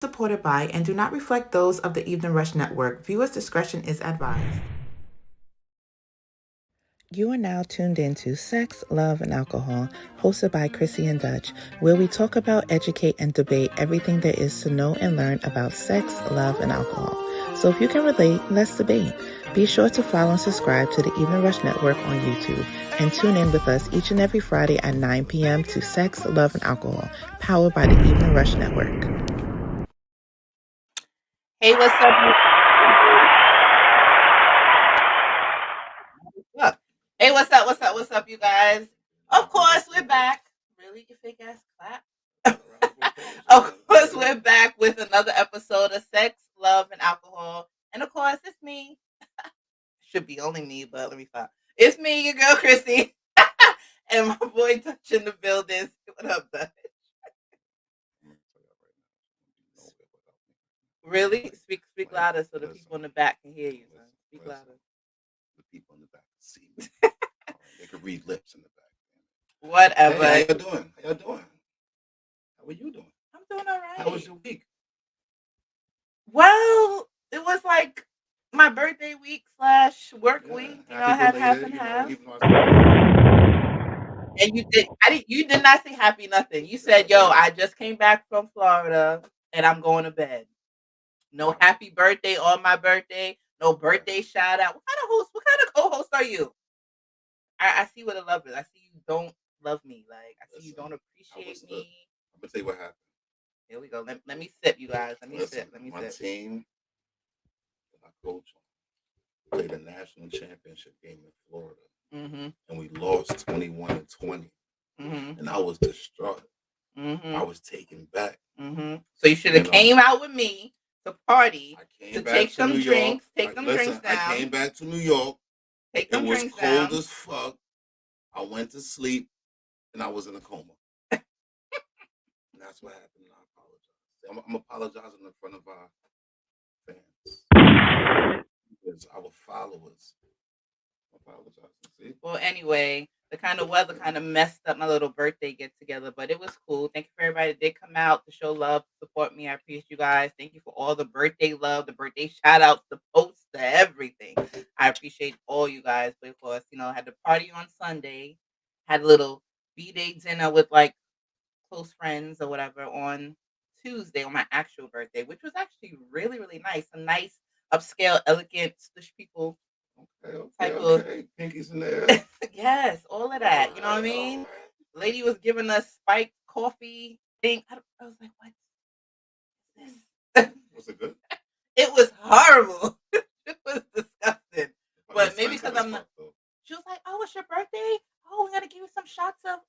supported by and do not reflect those of the Evening Rush Network. Viewers' discretion is advised. You are now tuned into Sex, Love, and Alcohol, hosted by Chrissy and Dutch, where we talk about, educate, and debate everything there is to know and learn about sex, love, and alcohol. So if you can relate, let's debate. Be sure to follow and subscribe to the Evening Rush Network on YouTube, and tune in with us each and every Friday at 9 p.m. to Sex, Love, and Alcohol, powered by the Evening Rush Network. Hey, what's up? Hey, what's up? What's up? What's up, you guys? Of course, we're back. Really, you fake ass clap? Of course, we're back with another episode of Sex, Love, and Alcohol. And of course, it's me. Should be only me, but let me stop. It's me, your girl Chrissy, and my boy Dutch in the building. What up, Dutch? Really? Speak louder so the people in the back can hear you. Son. Speak louder. The people in the back can see me. They can read lips in the back. Whatever. Hey, how y'all doing? How y'all doing? How are you doing? I'm doing all right. How was your week? Well, it was like my birthday week / work week. You know, I had half and half. And you did. You did not say happy nothing. You said, "Yo, I just came back from Florida and I'm going to bed." No happy birthday on my birthday. No birthday shout out. What kind of host? What kind of co-host are you? I see what a love is. I see you don't love me. Like I see you don't appreciate me. I'm gonna tell you what happened. Here we go. Let me sip, you guys. Let me sip. My team that I coach played a national championship game in Florida, and we lost 21-20, and I was distraught. I was taken back. So you should have came out with me to party to take some drinks. Take them drinks down. I came back to New York. Take them drinks down. It was cold as fuck. I went to sleep, and I was in a coma. And that's what happened. And I apologize. I'm apologizing in front of our fans because our followers. I'm apologizing. See? Well, anyway, the kind of weather kind of messed up my little birthday get together, but it was cool. Thank you for everybody that did come out to show love, support me. I appreciate you guys. Thank you for all the birthday love, the birthday shout outs, the posts, the everything. I appreciate all you guys. But of course, I had the party on Sunday, had a little B-Day dinner with like close friends or whatever on Tuesday on my actual birthday, which was actually really, really nice. A nice, upscale, elegant, stush people type of pinkies in there. Yes, all of that. You know what I mean? Lady was giving us spiked coffee thing. I was like, what is this? Was it good? It was horrible. It was disgusting. But maybe because I'm not. She was like, "Oh, it's your birthday. Oh, we gotta give you some shots of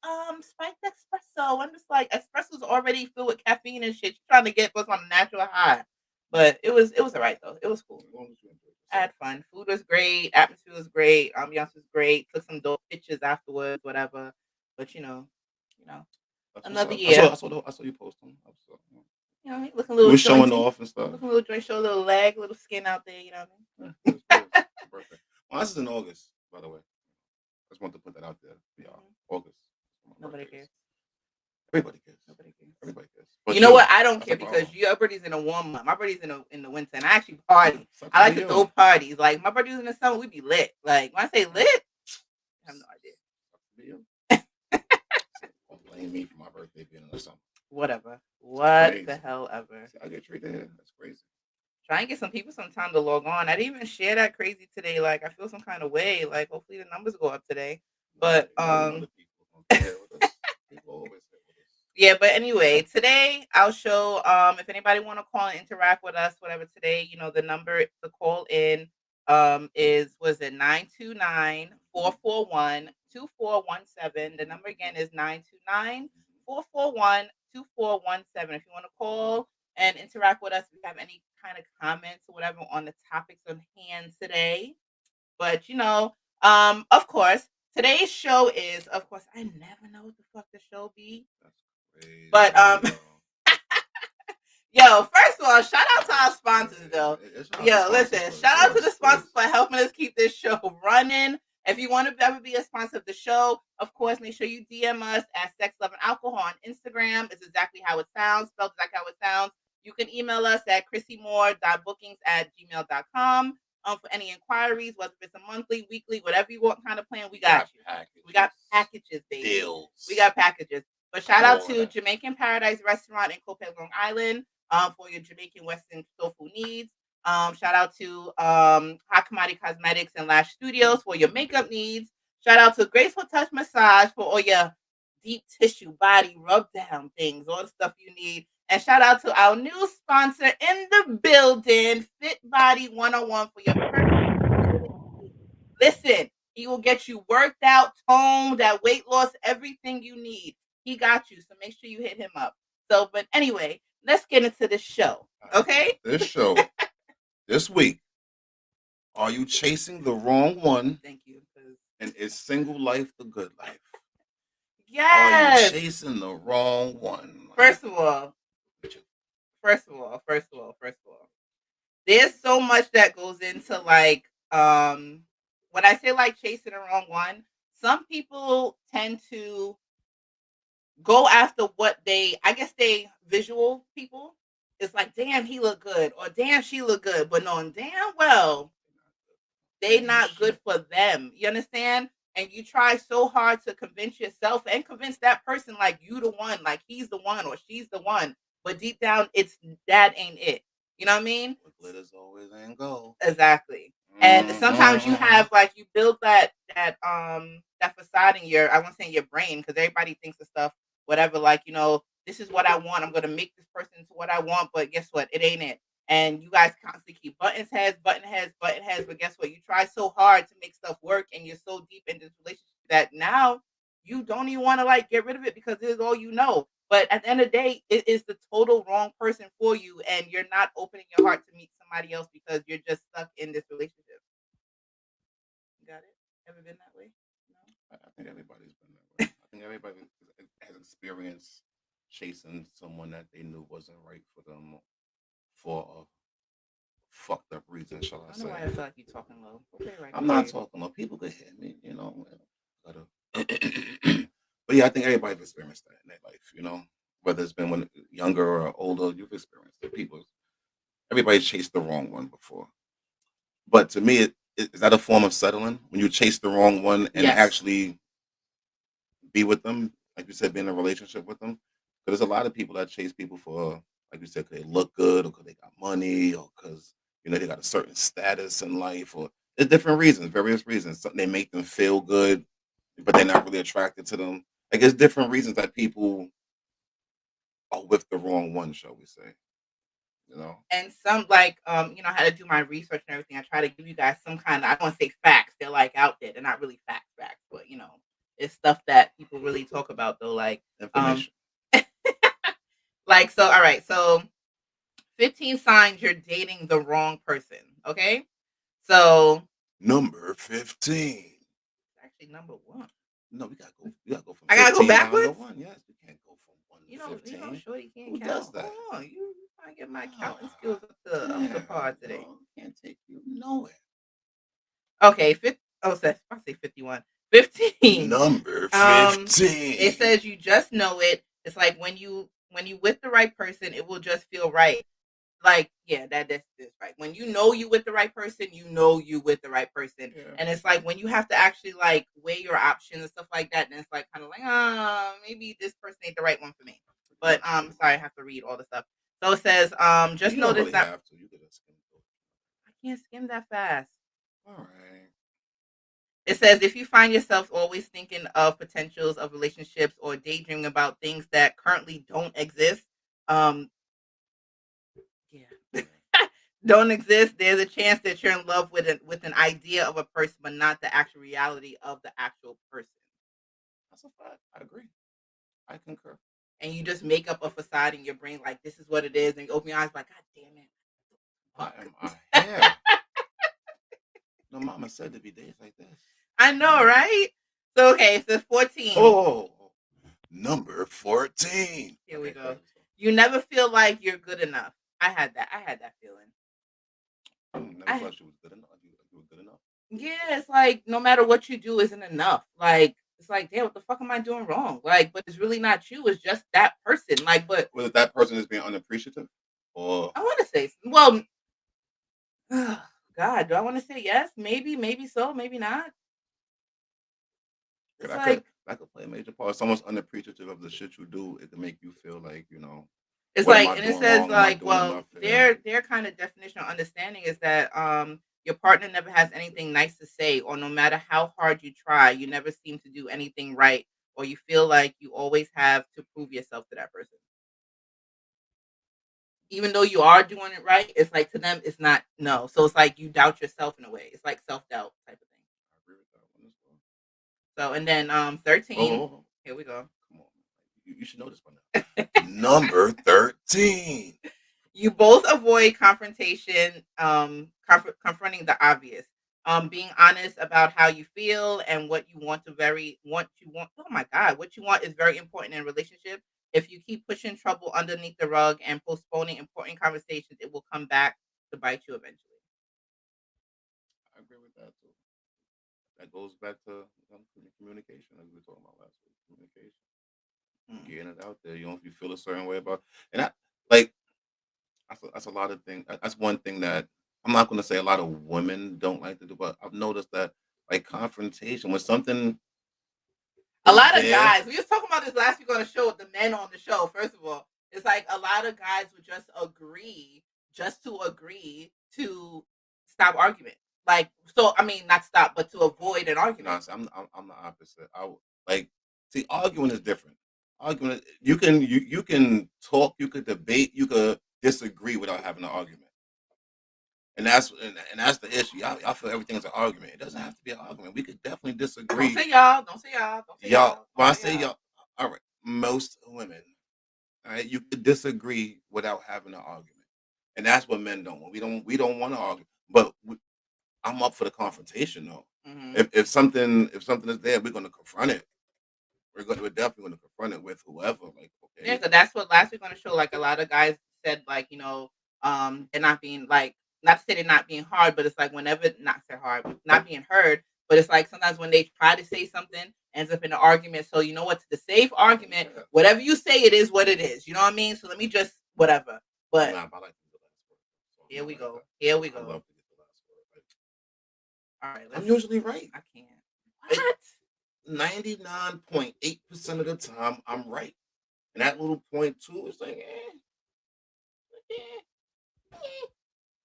spiked espresso." I'm just like, espresso's already filled with caffeine and shit. She's trying to get us on a natural high. But it was alright though. It was cool. I had fun. Food was great. Atmosphere was great. Ambiance was great. Took some dope pictures afterwards, whatever. But another year. I saw you post them. Looking a little. You were showing off and stuff. Looking a little joint, show a little leg, a little skin out there. You know what I mean? Perfect. Well, this is in August, by the way. I just want to put that out there for y'all. August. Nobody cares. Everybody cares. Everybody cares. But you know what? I don't care because your birthday's in a warm month. My birthday's in the winter, and I actually party. I like to throw parties. Like my birthday's in the summer, we be lit. Like when I say lit, I have no idea. Don't blame me for my birthday being in the summer. Whatever. What the hell ever. I get treated here. That's crazy. Try and get some people some time to log on. I didn't even share that crazy today. Like I feel some kind of way. Like hopefully the numbers go up today. But yeah, but anyway, today I'll show if anybody want to call and interact with us, whatever today, the number to call in is 929-441-2417. The number again is 929-441-2417. If you want to call and interact with us, if you have any kind of comments or whatever on the topics on hand today. But of course, today's show is, of course, I never know what the fuck the show be. But yo, first of all, shout out to our sponsors though. Yo, listen, shout out to the sponsors for helping us keep this show running. If you want to ever be a sponsor of the show, of course, make sure you DM us at Sex, Love, and Alcohol on Instagram. It's exactly how it sounds, spelled exactly how it sounds. You can email us at chrissymore.bookings@gmail.com. For any inquiries, whether it's a monthly, weekly, whatever you want kind of plan, we got you. Packages. We got packages, baby. Deals. We got packages. But shout out to Jamaican Paradise Restaurant in Copiague, Long Island, for your Jamaican Western soul food needs. Shout out to Hot Commodity Cosmetics and Lash Studios for your makeup needs. Shout out to Graceful Touch Massage for all your deep tissue body rub down things, all the stuff you need. And shout out to our new sponsor in the building, Fit Body 101 for your personal. Listen, he will get you worked out, toned, that weight loss, everything you need. He got you. So make sure you hit him up. So, but anyway, let's get into the show. Okay? This show, this week, are you chasing the wrong one? Thank you. And is single life the good life? Yes. Are you chasing the wrong one? First of all, there's so much that goes into like when I say like chasing the wrong one, some people tend to go after what they visual people. It's like, damn, he look good, or damn, she look good, but knowing damn well they not good for them. You understand? And you try so hard to convince yourself and convince that person like you the one, like he's the one or she's the one. But deep down, it's that ain't it. You know what I mean? What glitters always ain't gold. Exactly. And sometimes you have like you build that facade in your, I won't say in your brain, because everybody thinks of stuff, whatever, like, you know, this is what I want. I'm gonna make this person into what I want, but guess what? It ain't it. And you guys constantly keep button heads. But guess what? You try so hard to make stuff work, and you're so deep in this relationship that now you don't even want to like get rid of it because it is all you know. But at the end of the day, it is the total wrong person for you, and you're not opening your heart to meet somebody else because you're just stuck in this relationship. Got it? Ever been that way? No? I think everybody's been that way. I think everybody has experienced chasing someone that they knew wasn't right for them for a fucked up reason, shall I say. I know why I feel like you're talking low. Okay, right. I'm not talking low. People could hear me, you know. But yeah, I think everybody's experienced that in their life, you know. Whether it's been when younger or older, you've experienced it. Everybody chased the wrong one before. But to me, is that a form of settling when you chase the wrong one and actually be with them, like you said, be in a relationship with them? Because there's a lot of people that chase people for, like you said, because they look good or because they got money or because, you know, they got a certain status in life, or there's different reasons, various reasons. Something they make them feel good, but they're not really attracted to them. Like there's different reasons that people are with the wrong one, shall we say? You know. And some like you know, I had to do my research and everything. I try to give you guys some kind of, I don't want to say facts. They're like out there. They're not really facts, but you know, it's stuff that people really talk about though. Like information. Like so. All right. So 15 signs you're dating the wrong person. Okay. So number 15. Actually, number 1. No, we gotta go. We gotta go from. I gotta go backwards. Down to 1. Yes, we can't go from 1 to 15. You know, Shorty can't Who count. does that? Hold on, you trying to get my counting skills up to par today. No, can't take you nowhere. Okay, I say 51. 15. Number 15. It says you just know it. It's like when you with the right person, it will just feel right. Like, yeah, that's right. When you know you with the right person, you know you with the right person. Yeah. And it's like when you have to actually like weigh your options and stuff like that, and it's like kind of like, maybe this person ain't the right one for me. But sorry, I have to read all the stuff. So it says, just know this. I can't skim that fast. All right. It says if you find yourself always thinking of potentials of relationships or daydreaming about things that currently don't exist, don't exist, there's a chance that you're in love with an idea of a person, but not the actual reality of the actual person. That's a fact. I agree. I concur. And you just make up a facade in your brain like this is what it is, and you open your eyes like, God damn it. I am. No, Mama said to be days like this. I know, right? So okay, it says 14. Oh, number 14. Here we go. You never feel like you're good enough. I had that feeling. I never thought you was good enough. You were good enough. Yeah, it's like no matter what you do isn't enough. Like it's like, damn, what the fuck am I doing wrong? Like, but it's really not you. It's just that person. Like, but whether that person is being unappreciative, Or I want to say, well, God, do I want to say yes? Maybe so, maybe not. It's like that could play a major part. Someone's unappreciative of the shit you do. It can make you feel like, it's what am like, I and it doing says wrong? Am I like, doing well, enough for him? their kind of definition of understanding is that your partner never has anything nice to say, or no matter how hard you try, you never seem to do anything right, or you feel like you always have to prove yourself to that person. Even though you are doing it right, it's like to them, it's not no. So it's like you doubt yourself in a way. It's like self doubt type of thing. I agree with that one as well. So and then 13. Oh, Here we go. come on. You should know this by now. Number 13. You both avoid confrontation, confronting the obvious. Being honest about how you feel and what you want to Oh my God, what you want is very important in a relationship. If you keep pushing trouble underneath the rug and postponing important conversations, it will come back to bite you eventually. I agree with that too. That goes back to communication, as we were talking about last week. Communication, getting it out there. If you feel a certain way about, and I like that's a lot of things. That's one thing that I'm not going to say a lot of women don't like to do, but I've noticed that like confrontation when something A is lot of there. guys, we was talking about this last week on the show with the men on the show. First of all, it's like a lot of guys would just to agree to stop argument. Like, so I mean, not stop, but to avoid an argument. No, I'm the opposite. Like see, arguing is different. Arguing, you can talk, you could debate, you could disagree without having an argument. And that's the issue. Y'all feel everything is an argument. It doesn't have to be an argument. We could definitely disagree. Don't say y'all. Don't say y'all. Don't say y'all. When I say y'all, all right, most women, all right, you could disagree without having an argument, and that's what men don't want. We don't want to argue, but I'm up for the confrontation though. Mm-hmm. If something is there, we're going to confront it. We're definitely going to confront it with whoever. Like, okay, yeah, so that's what last week on the show. Like a lot of guys said, like they're not being like, not to say they're not being hard, but it's like whenever not say hard, not being heard. But it's like sometimes when they try to say something, ends up in an argument. So you know what's the safe argument? Yeah. Whatever you say, it is what it is. You know what I mean? So let me just whatever. But I like here we go. Here we go. I love to get the last word. All right, I'm usually right. I can't. What? 99.8% of the time, I'm right. And that little 0.2 is like,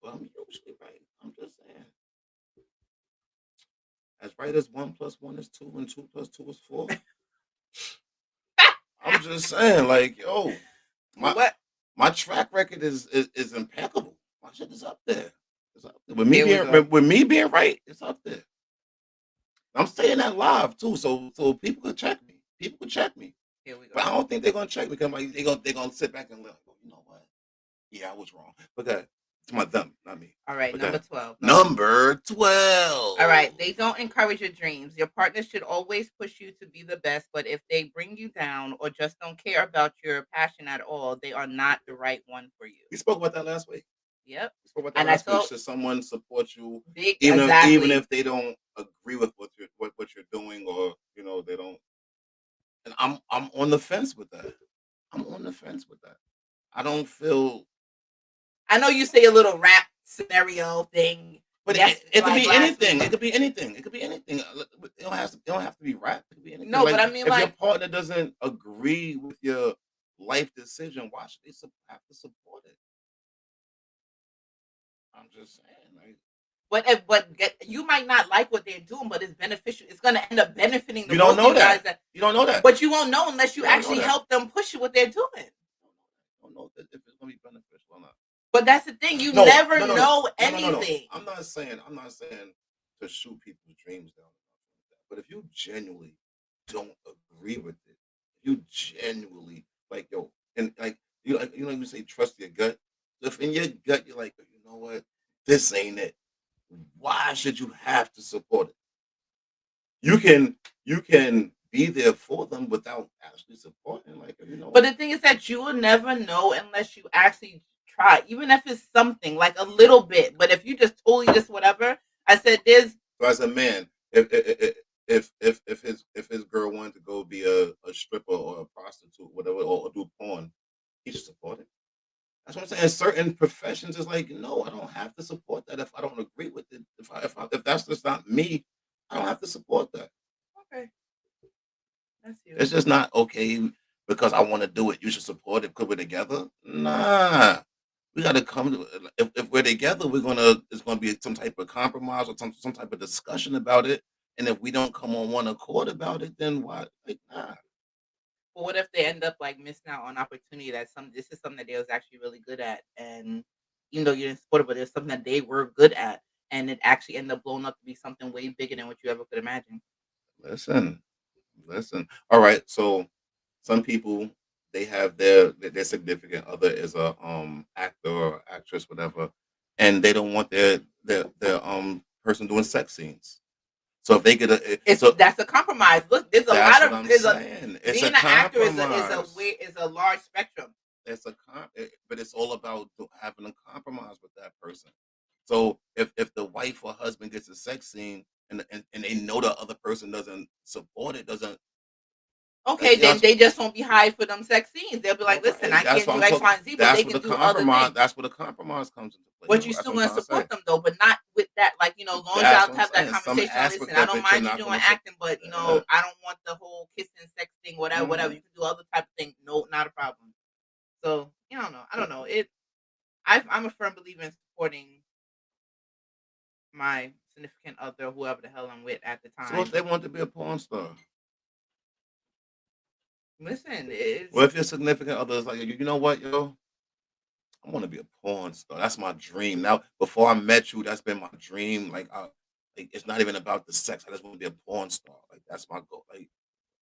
But I'm usually right. I'm just saying. As right as 1 + 1 is 2 and 2 + 2 is 4. I'm just saying, like, yo, my track record is impeccable. My shit is up there. It's up there. With me being right, it's up there. I'm saying that live too, so people could check me. People could check me. Here we go. But I don't think they're gonna check me because like, they're gonna sit back and look. You know what? Yeah, I was wrong. But it's my them, not me. All right, number 12. Number 12. All right, they don't encourage your dreams. Your partner should always push you to be the best, but if they bring you down or just don't care about your passion at all, they are not the right one for you. We spoke about that last week. Yep. We spoke about that last week. Should someone support you even if they don't agree with what you're doing, or they don't? And I'm on the fence with that. I don't feel. I know you say a little rap scenario thing, but yes, it could be anything. It could be anything. It could be anything. It don't have to be rap. It could be anything. No, but I mean, if your partner doesn't agree with your life decision, why should they have to support it? I'm just saying, like. But you might not like what they're doing, but it's beneficial. It's going to end up benefiting the you don't know that. Guys. You don't know that. But you won't know unless you actually help them push what they're doing. I don't know if it's going to be beneficial or not. But that's the thing. You never know anything. I'm not saying to shoot people's dreams down. But if you genuinely don't agree with it, you genuinely like and like you say trust your gut. If in your gut you're like, you know what, this ain't it. Why should you have to support it? You can be there for them without actually supporting, like But the thing is that you will never know unless you actually try, even if it's something like a little bit. But if you just totally just whatever, I said there's. So as a man, if his girl wanted to go be a stripper or a prostitute, whatever, or do porn, he should support it. That's what I'm saying. Certain professions is like, no, I don't have to support that if I don't agree with it. If that's just not me, I don't have to support that. Okay. That's you. It's just not okay because I want to do it. You should support it because we're together. Nah, we got to come to. If we're together, it's gonna be some type of compromise or some type of discussion about it. And if we don't come on one accord about it, then why? Like, nah. But what if they end up like missing out on opportunity that this is something that they was actually really good at, and even though you didn't support it, but it's something that they were good at, and it actually ended up blowing up to be something way bigger than what you ever could imagine. Listen, listen. All right, so some people they have their significant other is a actor or actress, whatever, and they don't want their person doing sex scenes. So if they get That's a compromise. Look, there's a that's lot what of I'm saying. It's being a an actor compromise. is a large spectrum. It's but it's all about having a compromise with that person. So if the wife or husband gets a sex scene and they know the other person doesn't support it, doesn't Okay, then they just won't be hired for them sex scenes. They'll be like, "Listen, I that's can't what do I'm X, talking. Y, and Z, but That's they what can the do other compromise. things." That's where the compromise comes into play. But you That's still what I'm gonna trying to say. support them though, but not with that. Like, as long as That's y'all what I'm have that saying. Some conversation. Listen, aspect I of don't it, you're mind you not doing going to. acting, but I don't want the whole kissing, sex thing, whatever. You can do other type of thing. No, not a problem. So I don't know. I don't know. I'm a firm believer in supporting my significant other, whoever the hell I'm with at the So if time. they want to be a porn star, Listen, well, if your significant other is like, you know what, yo, I want to be a porn star. That's my dream. Now, before I met you, that's been my dream. Like it's not even about the sex. I just want to be a porn star. Like that's my goal. Like,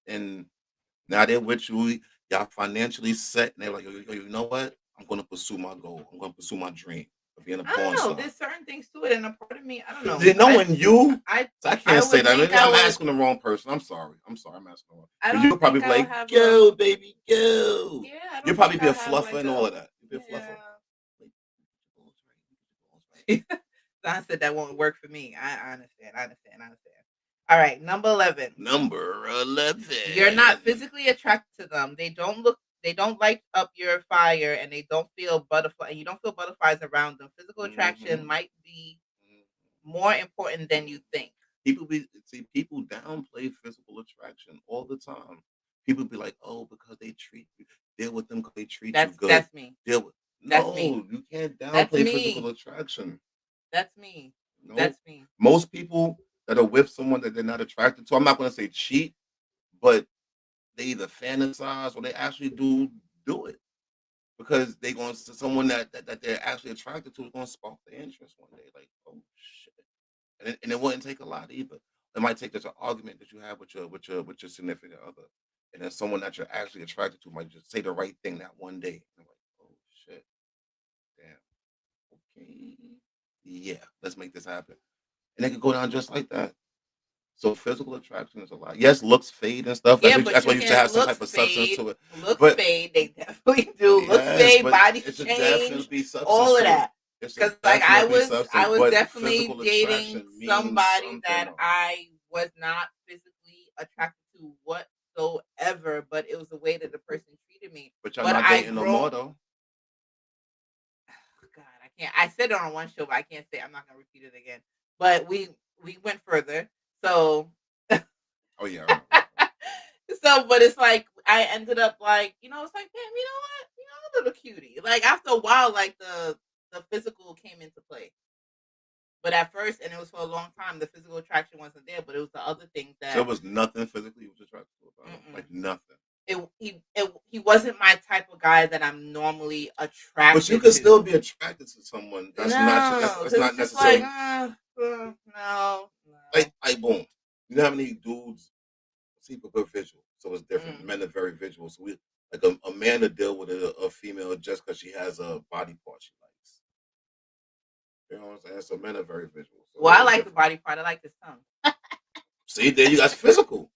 and now they're with you. Y'all financially set, and they're like, yo, you know what? I'm going to pursue my goal. I'm going to pursue my dream of being a I porn don't know. star. There's certain things to it, and a part of me, I don't know. Knowing you, I I can't say would that. think I'm asking the wrong person. I'm sorry. I'm asking the wrong. I But you'll don't probably think be I'll like, have go, baby, go. yeah, I You'll don't probably think be a I'll have fluffer like and all of that. You'll be a fluffer. Yeah. Don said that won't work for me. I understand. I understand. I understand. All right, number 11. Number 11. You're not physically attracted to them. They don't light up your fire, and they don't feel butterfly. And you don't feel butterflies around them. Physical attraction might be more important than you think. People downplay physical attraction all the time. People be like, oh, because they treat you, deal with them because they treat you good. That's me. Deal with That's me. you can't downplay physical attraction. That's me. No. That's me. Most people that are with someone that they're not attracted to, I'm not going to say cheat, but they either fantasize or they actually do it because they going to someone that they're actually attracted to is going to spark their interest one day. Like, oh shit, and it wouldn't take a lot either. It might take just an argument that you have with your significant other, and then someone that you're actually attracted to might just say the right thing that one day. And I'm like, oh shit, damn, okay, yeah, let's make this happen, and it could go down just like that. So physical attraction is a lot. Yes, looks fade and stuff. Yeah, That's why you should have some type of substance to it. Looks fade. They definitely do. Looks fade. Body change. All of that. Because like I was definitely dating somebody that I was not physically attracted to whatsoever, but it was the way that the person treated me. But y'all not dating no more though. God, I can't. I said it on one show, but I can't say. I'm not gonna repeat it again. But we went further. So. Oh yeah. So, but it's like I ended up like, it's like, damn, you know what, I'm a little cutie. Like after a while, like the physical came into play. But at first, and it was for a long time, the physical attraction wasn't there. But it was the other things that. So there was nothing physically you was attracted to about him? Like nothing. He wasn't my type of guy that I'm normally attracted to. But you could still be attracted to someone. That's not necessarily. Like, no. Like boom. You know how many dudes see people visual, so it's different. Men are very visual. So we like a man to deal with a female just because she has a body part she likes. You know what I'm saying? So men are very visual. So well, I like the body part. I like his tongue. See, there you got physical.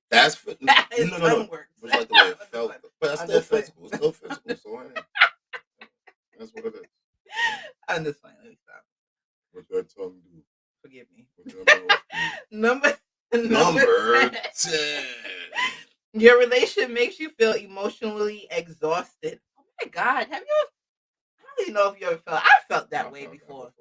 That's no. Works. It's like the way it felt, but that's still physical. It's still physical. So that's what it is. I'm just playing. Let me stop. What's that tongue do? Forgive me. Number 10. Your relation makes you feel emotionally exhausted. Oh my God. really know if you ever felt. I felt that way before.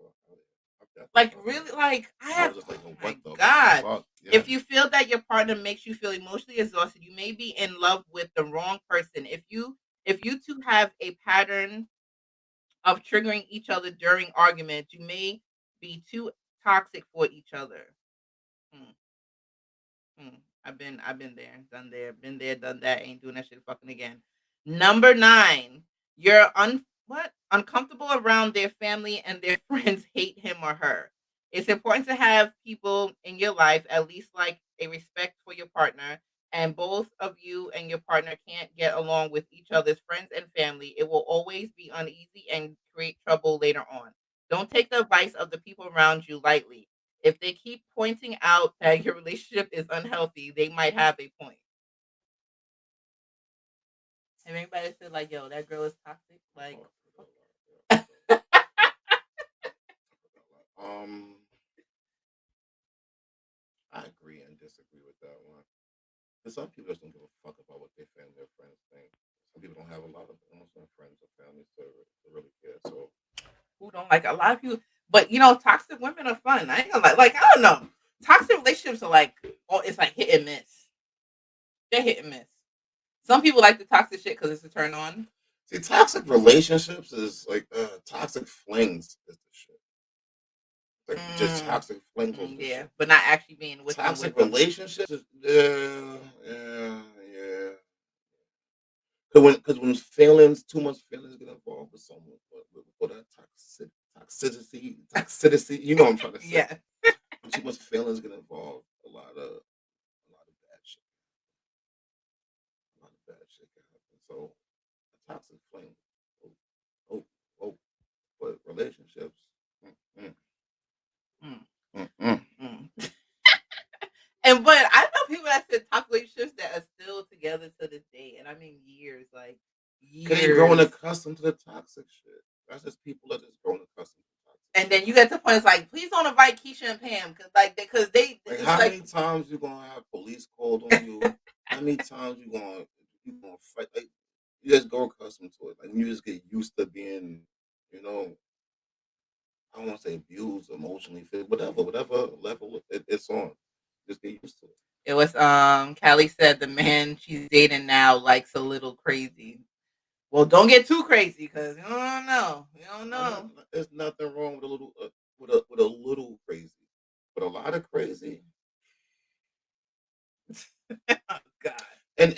Like really, like I have. Like, oh my God! Yeah. If you feel that your partner makes you feel emotionally exhausted, you may be in love with the wrong person. If you two have a pattern of triggering each other during arguments, you may be too toxic for each other. Hmm. I've been there, done there, been there, done that. Ain't doing that shit fucking again. Number 9, you're uncomfortable around their family and their friends hate him or her. It's important to have people in your life at least like a respect for your partner, and both of you and your partner can't get along with each other's friends and family. It will always be uneasy and create trouble later on. Don't take the advice of the people around you lightly. If they keep pointing out that your relationship is unhealthy, they might have a point. Have anybody said like, "Yo, that girl is toxic"? Like, I agree and disagree with that one. Because some people just don't give a fuck about what their family or friends think. Some people don't have a lot of friends or family to really care. So, who don't like a lot of people? But you know, toxic women are fun. I ain't gonna lie. Like, I don't know. Toxic relationships are like, oh, it's like hit and miss. They're hit and miss. Some people like the toxic shit because it's a turn on. See, toxic relationships is like toxic flings is the shit. Like just toxic flings. Yeah, but not actually being with toxic relationships. Yeah. Because when feelings, too much feelings get involved with someone, with that toxicity, you know what I'm trying to say. Yeah. When too much feelings get involved, a lot of bad shit. Can happen. So a toxic flame. Oh. But relationships. And but I know people that said toxic relationships that are still together to this day, and I mean years, like years. Because they're growing accustomed to the toxic shit. That's just people that just growing accustomed to toxic. And then you get to the point, it's like, please don't invite Keisha and Pam because they. Like, how many times you gonna have police called on you? How many times you gonna fight? Like, you just go accustomed to it. Like, you just get used to being, I don't want to say abused emotionally, whatever level it's on. Just get used to it. It was Callie said the man she's dating now likes a little crazy. Well, don't get too crazy because you don't know. You don't know. There's nothing wrong with a little with a little crazy, but a lot of crazy. Oh, God. And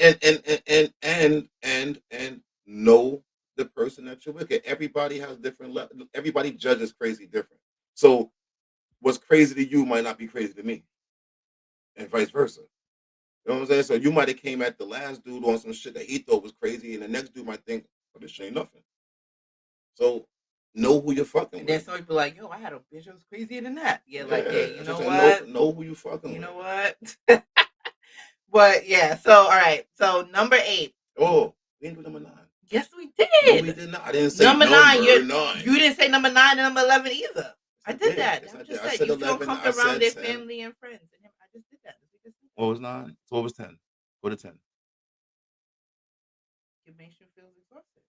know the person that you're with. Everybody has different levels. Everybody judges crazy different. So what's crazy to you might not be crazy to me, and vice versa. You know what I'm saying? So you might have came at the last dude on some shit that he thought was crazy, and the next dude might think, "Oh, this ain't nothing." So know who you're fucking and with. Then some people like, "Yo, I had a bitch that was crazier than that." Yeah, like, yeah, you know what? Know who you fucking with. You know what? But yeah, so all right. So number 8. Oh, we didn't do number 9. Yes, we did. No, we did not. I didn't say number 9. You didn't say number 9 and number 11 either. I did that. Yes, I just said you 11, feel comfortable around their 10. Family and friends. And I just did that. What was 9? So what was 10? Go to 10. It makes you feel exhausted.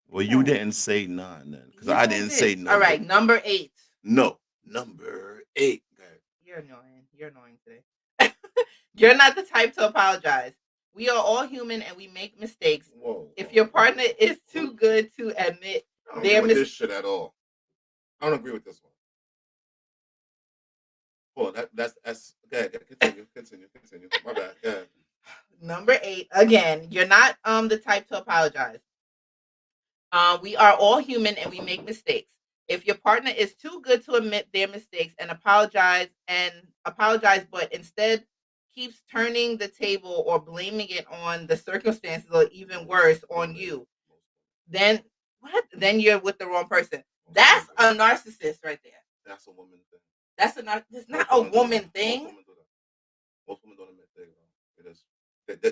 Well, you didn't say 9 then, because I didn't say 9. All right, number 8. No, number 8. Okay. You're annoying. You're annoying today. You're not the type to apologize. We are all human and we make mistakes. If your partner is too good to admit their mistakes, this shit at all. I don't agree with this one. Well, that's okay. Continue. My bad. Go ahead. Number 8. Again, you're not the type to apologize. We are all human and we make mistakes. If your partner is too good to admit their mistakes and apologize, but instead keeps turning the table or blaming it on the circumstances or even worse on you, then what? Then you're with the wrong person. That's a narcissist right there. That's a woman thing. That's not a woman thing. Most women don't admit it is.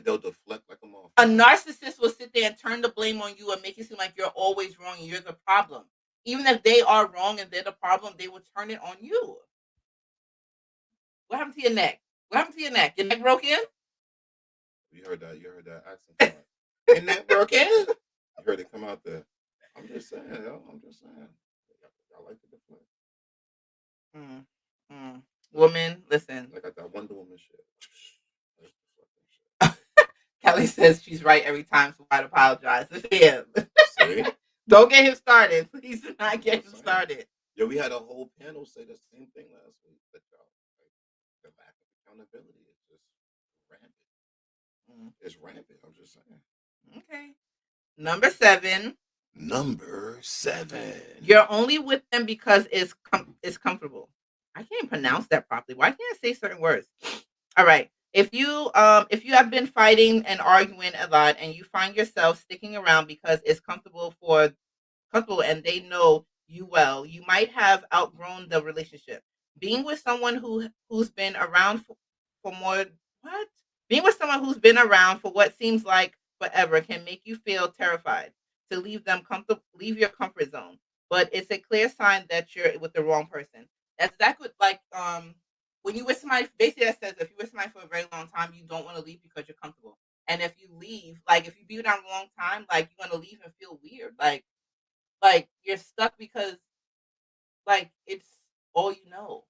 They'll deflect like a motherfucker. A narcissist will sit there and turn the blame on you and make it seem like you're always wrong and you're the problem. Even if they are wrong and they're the problem, they will turn it on you. What happened to your neck? Your neck broken? You heard that accent. Your neck broken? You heard it come out there. I'm just saying, yo. I'm just saying. I like to deflect. Woman, listen. I got that Wonder Woman shit. Kelly says she's right every time, so I'd apologize. Yeah. See? Don't get him started. Please do not get him started. Yeah, we had a whole panel say the same thing last week. That y'all, like, the lack of accountability is just rampant. It's rampant. I'm just saying. Okay. Number 7. You're only with them because it's comfortable. I can't pronounce that properly. Why can't I say certain words? All right. If you have been fighting and arguing a lot and you find yourself sticking around because it's comfortable and they know you well, you might have outgrown the relationship. Being with someone who's been around for more what? Being with someone who's been around for what seems like forever can make you feel terrified to leave your comfort zone. But it's a clear sign that you're with the wrong person. That's exactly like when you with somebody. Basically, that says if you with somebody for a very long time, you don't want to leave because you're comfortable. And if you leave, like if you be with them a long time, like you want to leave and feel weird, like you're stuck because like it's all you know.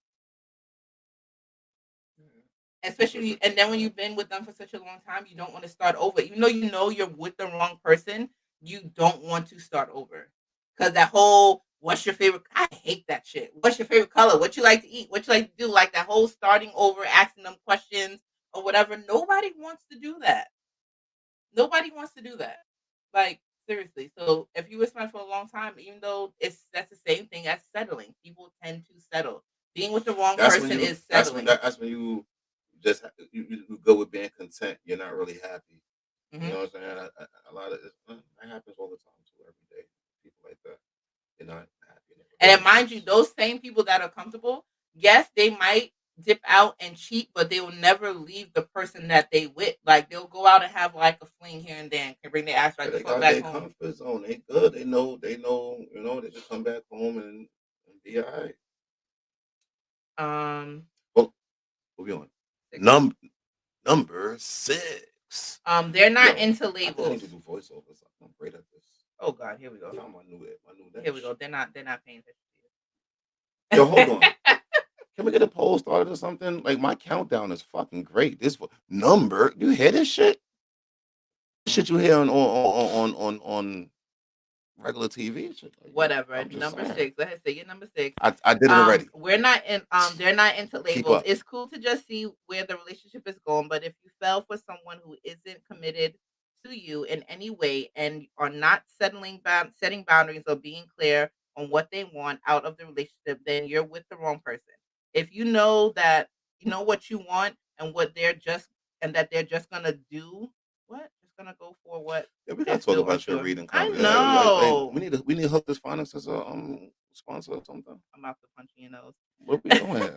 Especially, and then when you've been with them for such a long time, you don't want to start over. Even though you know you're with the wrong person, you don't want to start over. Because that whole, what's your favorite? I hate that shit. What's your favorite color? What you like to eat? What you like to do? Like that whole starting over, asking them questions or whatever. Nobody wants to do that. Nobody wants to do that. Like, seriously. So if you with someone for a long time, even though that's the same thing as settling, people tend to settle. Being with the wrong person is settling. That's when you just you go with being content. You're not really happy. You know what I'm saying? A lot of that happens all the time too. Every day, people like that. You're not happy. And mind you, those same people that are comfortable, yes, they might dip out and cheat, but they will never leave the person that they with. Like they'll go out and have like a fling here and there, and can bring their ass right they back their home. Comfort zone. They good. They know. You know. They just come back home and be all right. Well, we'll be on. Number 6. They're not into labels. I need to do voiceovers. I'm great at this. Oh God, here we go. My new here we go. They're not paying attention to you. Yo, hold on. Can we get a poll started or something? Like my countdown is fucking great. This number, you hear this shit? Shit you hear on regular TV. Shit. Like, whatever. Number 6. Go ahead, say your number 6. I did it already. We're not in. They're not into labels. It's cool to just see where the relationship is going. But if you fell for someone who isn't committed to you in any way and are not setting boundaries or being clear on what they want out of the relationship, then you're with the wrong person. If you know that you know what you want and that they're just gonna do what? Just gonna go for what? Yeah, we gotta talk about your reading. I know. We need to hook this finance as a sponsor or something. I'm out to punch your nose. What are we doing here?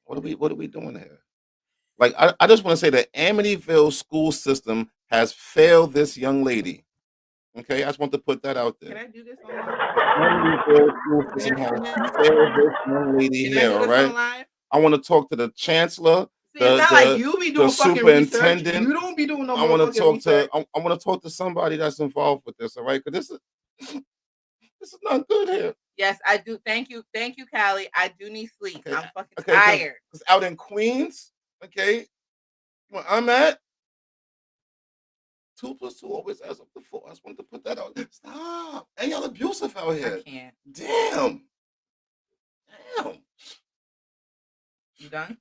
What are we doing here? Like I just want to say that Amityville school system has failed this young lady. Okay, I just want to put that out there. Can I do this on Amityville school system has failed this young lady here. All right. I want to talk to the chancellor. See, it's not like you be doing fucking superintendent. Research. You don't be doing no. I want to talk research. I want to talk to somebody that's involved with this. All right, because this is not good here. Yes, I do. Thank you, Callie. I do need sleep. Okay. I'm fucking tired. Because out in Queens, okay, where I'm at, 2 + 2 always adds up to 4. I just wanted to put that out. Stop. And y'all abusive out here. I can't. Damn. You done?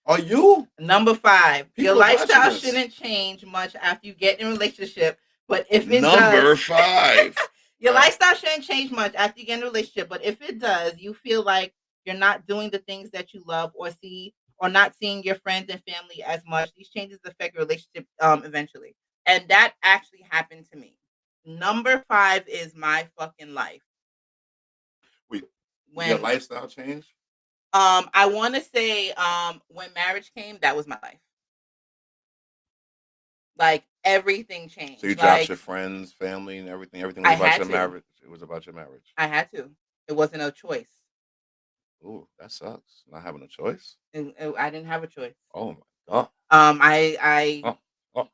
Are you? Number 5. Your lifestyle shouldn't change much after you get in a relationship, but if it does. Number 5. Your lifestyle shouldn't change much after you get in a relationship, but if it does, you feel like you're not doing the things that you love or not seeing your friends and family as much. These changes affect your relationship eventually. And that actually happened to me. Number 5 is my fucking life. Wait, when your lifestyle changed? I want to say when marriage came, that was my life. Like everything changed. So you dropped your friends, family, and everything. Everything was about your marriage. It was about your marriage. I had to. It wasn't a choice. Ooh, that sucks. Not having a choice. I didn't have a choice. Oh my god. I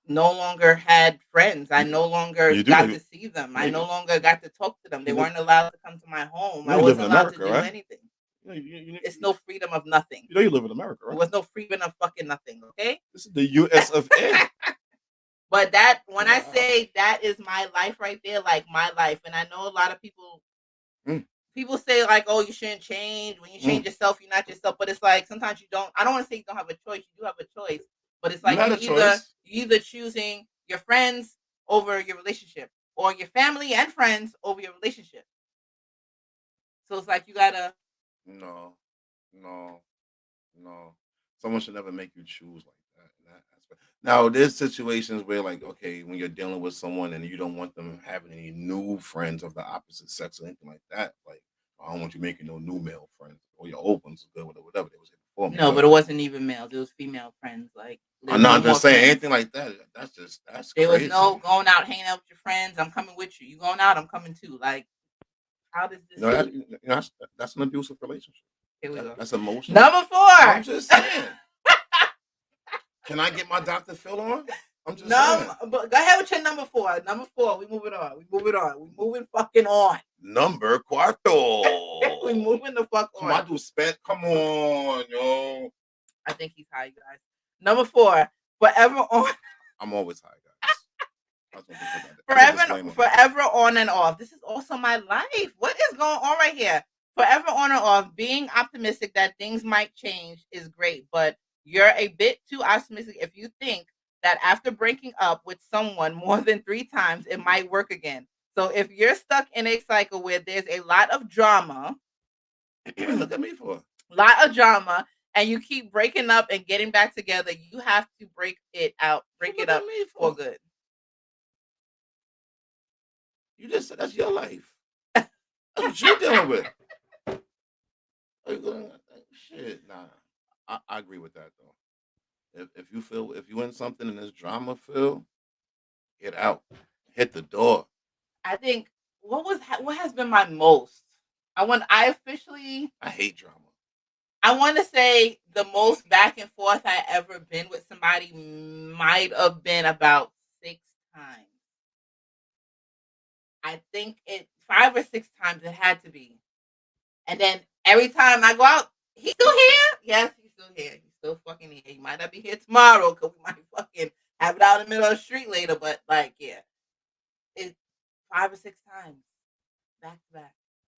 no longer had friends. I no longer got to see them. I no longer got to talk to them. They weren't allowed to come to my home. I wasn't allowed to do anything. It's no freedom of nothing. You know you live in America, right? There was no freedom of fucking nothing, okay? This is the US of A. But that, when I say that is my life right there, like my life, and I know a lot of people, people say like, oh, you shouldn't change. When you change yourself, you're not yourself. But it's like, sometimes you don't, I don't want to say you don't have a choice. You do have a choice. But it's like you either choosing your friends over your relationship, or your family and friends over your relationship. So it's like you gotta. No. Someone should never make you choose like that. In that aspect. Now, there's situations where, like, okay, when you're dealing with someone and you don't want them having any new friends of the opposite sex or anything like that, like, I don't want you making no new male friends, or your old ones are good, whatever they was before me. No, but it wasn't even male. It was female friends. Like, I'm not just saying anything like that. That's there crazy. was no going out hanging out with your friends. I'm coming with you. You going out? I'm coming too. Like, how does this? That's an abusive relationship. Here we go. That's emotional. Number 4. I'm just saying. Can I get my Dr. Phil on? I'm just saying. But go ahead with your number 4. Number 4. We moving on. We moving fucking on. Number cuarto. We moving the fuck on. I do spent. Come on, yo. I think he's high, guys. Number 4. Forever on. I'm always high, guys. Forever on and off. This is also my life. What is going on right here? Forever on and off. Being optimistic that things might change is great, but you're a bit too optimistic if you think that after breaking up with someone more than 3 times, it might work again. So if you're stuck in a cycle where there's a lot of drama, look at me for a lot of drama, and you keep breaking up and getting back together, you have to break it up for good. You just said that's your life. That's what you're dealing with. Shit, nah. I agree with that though. If you in something and there's drama, Phil, get out, hit the door. I think what has been my most. I hate drama. I want to say the most back and forth I ever been with somebody might have been about 6 times. I think 5 or 6 times it had to be. And then every time I go out, he's still here? Yes, he's still here. He's still fucking here. He might not be here tomorrow because we might fucking have it out in the middle of the street later. But like, yeah. It's 5 or 6 times. Back to back.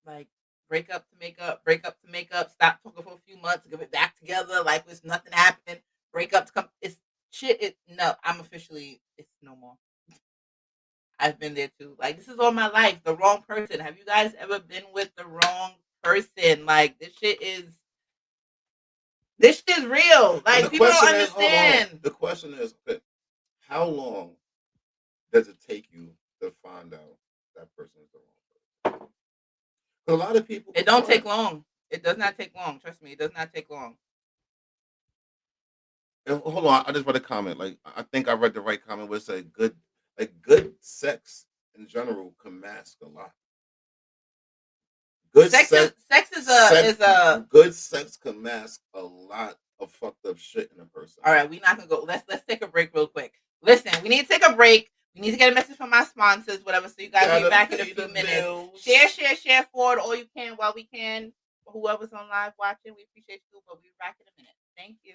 Like, break up to make up, stop talking for a few months, give it back together like it's nothing happened. Break up to come. It's shit. No, I'm officially, it's no more. I've been there too. Like, this is all my life. The wrong person. Have you guys ever been with the wrong person? Like, this shit is real. Like, people don't understand. The question is, okay, how long does it take you to find out that person is the wrong person? A lot of people. It don't take long. It does not take long. Trust me, it does not take long. Hold on, I just read a comment. Like, I think I read the right comment where it said good sex in general can mask a lot. Good sex is a good sex can mask a lot of fucked up shit in a person. All right, we're not gonna go. Let's take a break real quick. Listen, we need to take a break. We need to get a message from my sponsors, whatever. So you guys will be back in a few minutes. Share forward all you can while we can. Whoever's on live watching, we appreciate you. But we'll be back in a minute. Thank you.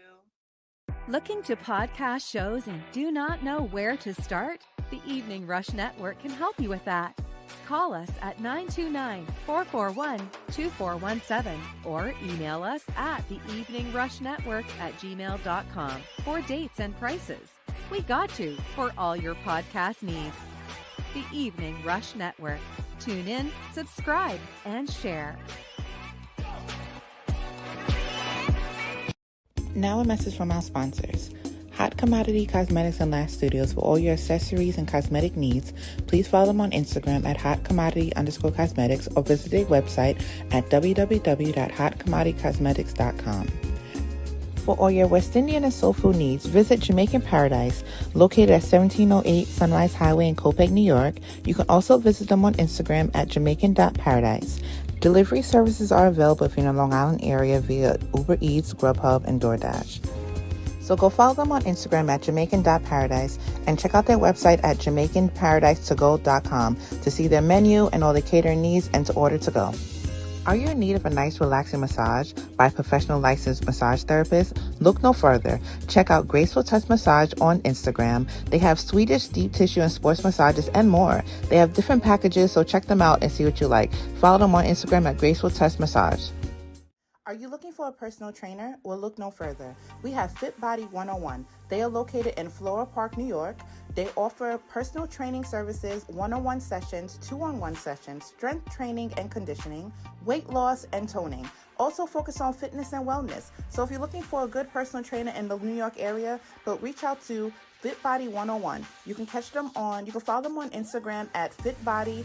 Looking to podcast shows and do not know where to start? The Evening Rush Network can help you with that. Call us at 929-441-2417 or email us at theeveningrushnetwork@gmail.com for dates and prices. We got you for all your podcast needs. The Evening Rush Network. Tune in, subscribe, and share. Now a message from our sponsors. Hot Commodity Cosmetics and Lash Studios for all your accessories and cosmetic needs. Please follow them on Instagram at hotcommodity_cosmetics or visit their website at www.hotcommoditycosmetics.com. For all your West Indian and soul food needs, visit Jamaican Paradise, located at 1708 Sunrise Highway in Copiague, New York. You can also visit them on Instagram at jamaican.paradise. Delivery services are available if you're in the Long Island area via Uber Eats, Grubhub, and DoorDash. So go follow them on Instagram at Jamaican.paradise and check out their website at JamaicanParadiseToGo.com to see their menu and all the catering needs and to order to go. Are you in need of a nice, relaxing massage by a professional licensed massage therapist? Look no further. Check out Graceful Touch Massage on Instagram. They have Swedish deep tissue and sports massages and more. They have different packages, so check them out and see what you like. Follow them on Instagram at Graceful Touch Massage. Are you looking for a personal trainer? Well, look no further. We have Fit Body 101. They are located in Floral Park, New York. They offer personal training services, one-on-one sessions, two-on-one sessions, strength training and conditioning, weight loss, and toning. Also focus on fitness and wellness. So if you're looking for a good personal trainer in the New York area, but reach out to Fit Body 101. You can follow them on Instagram at fitbody101_.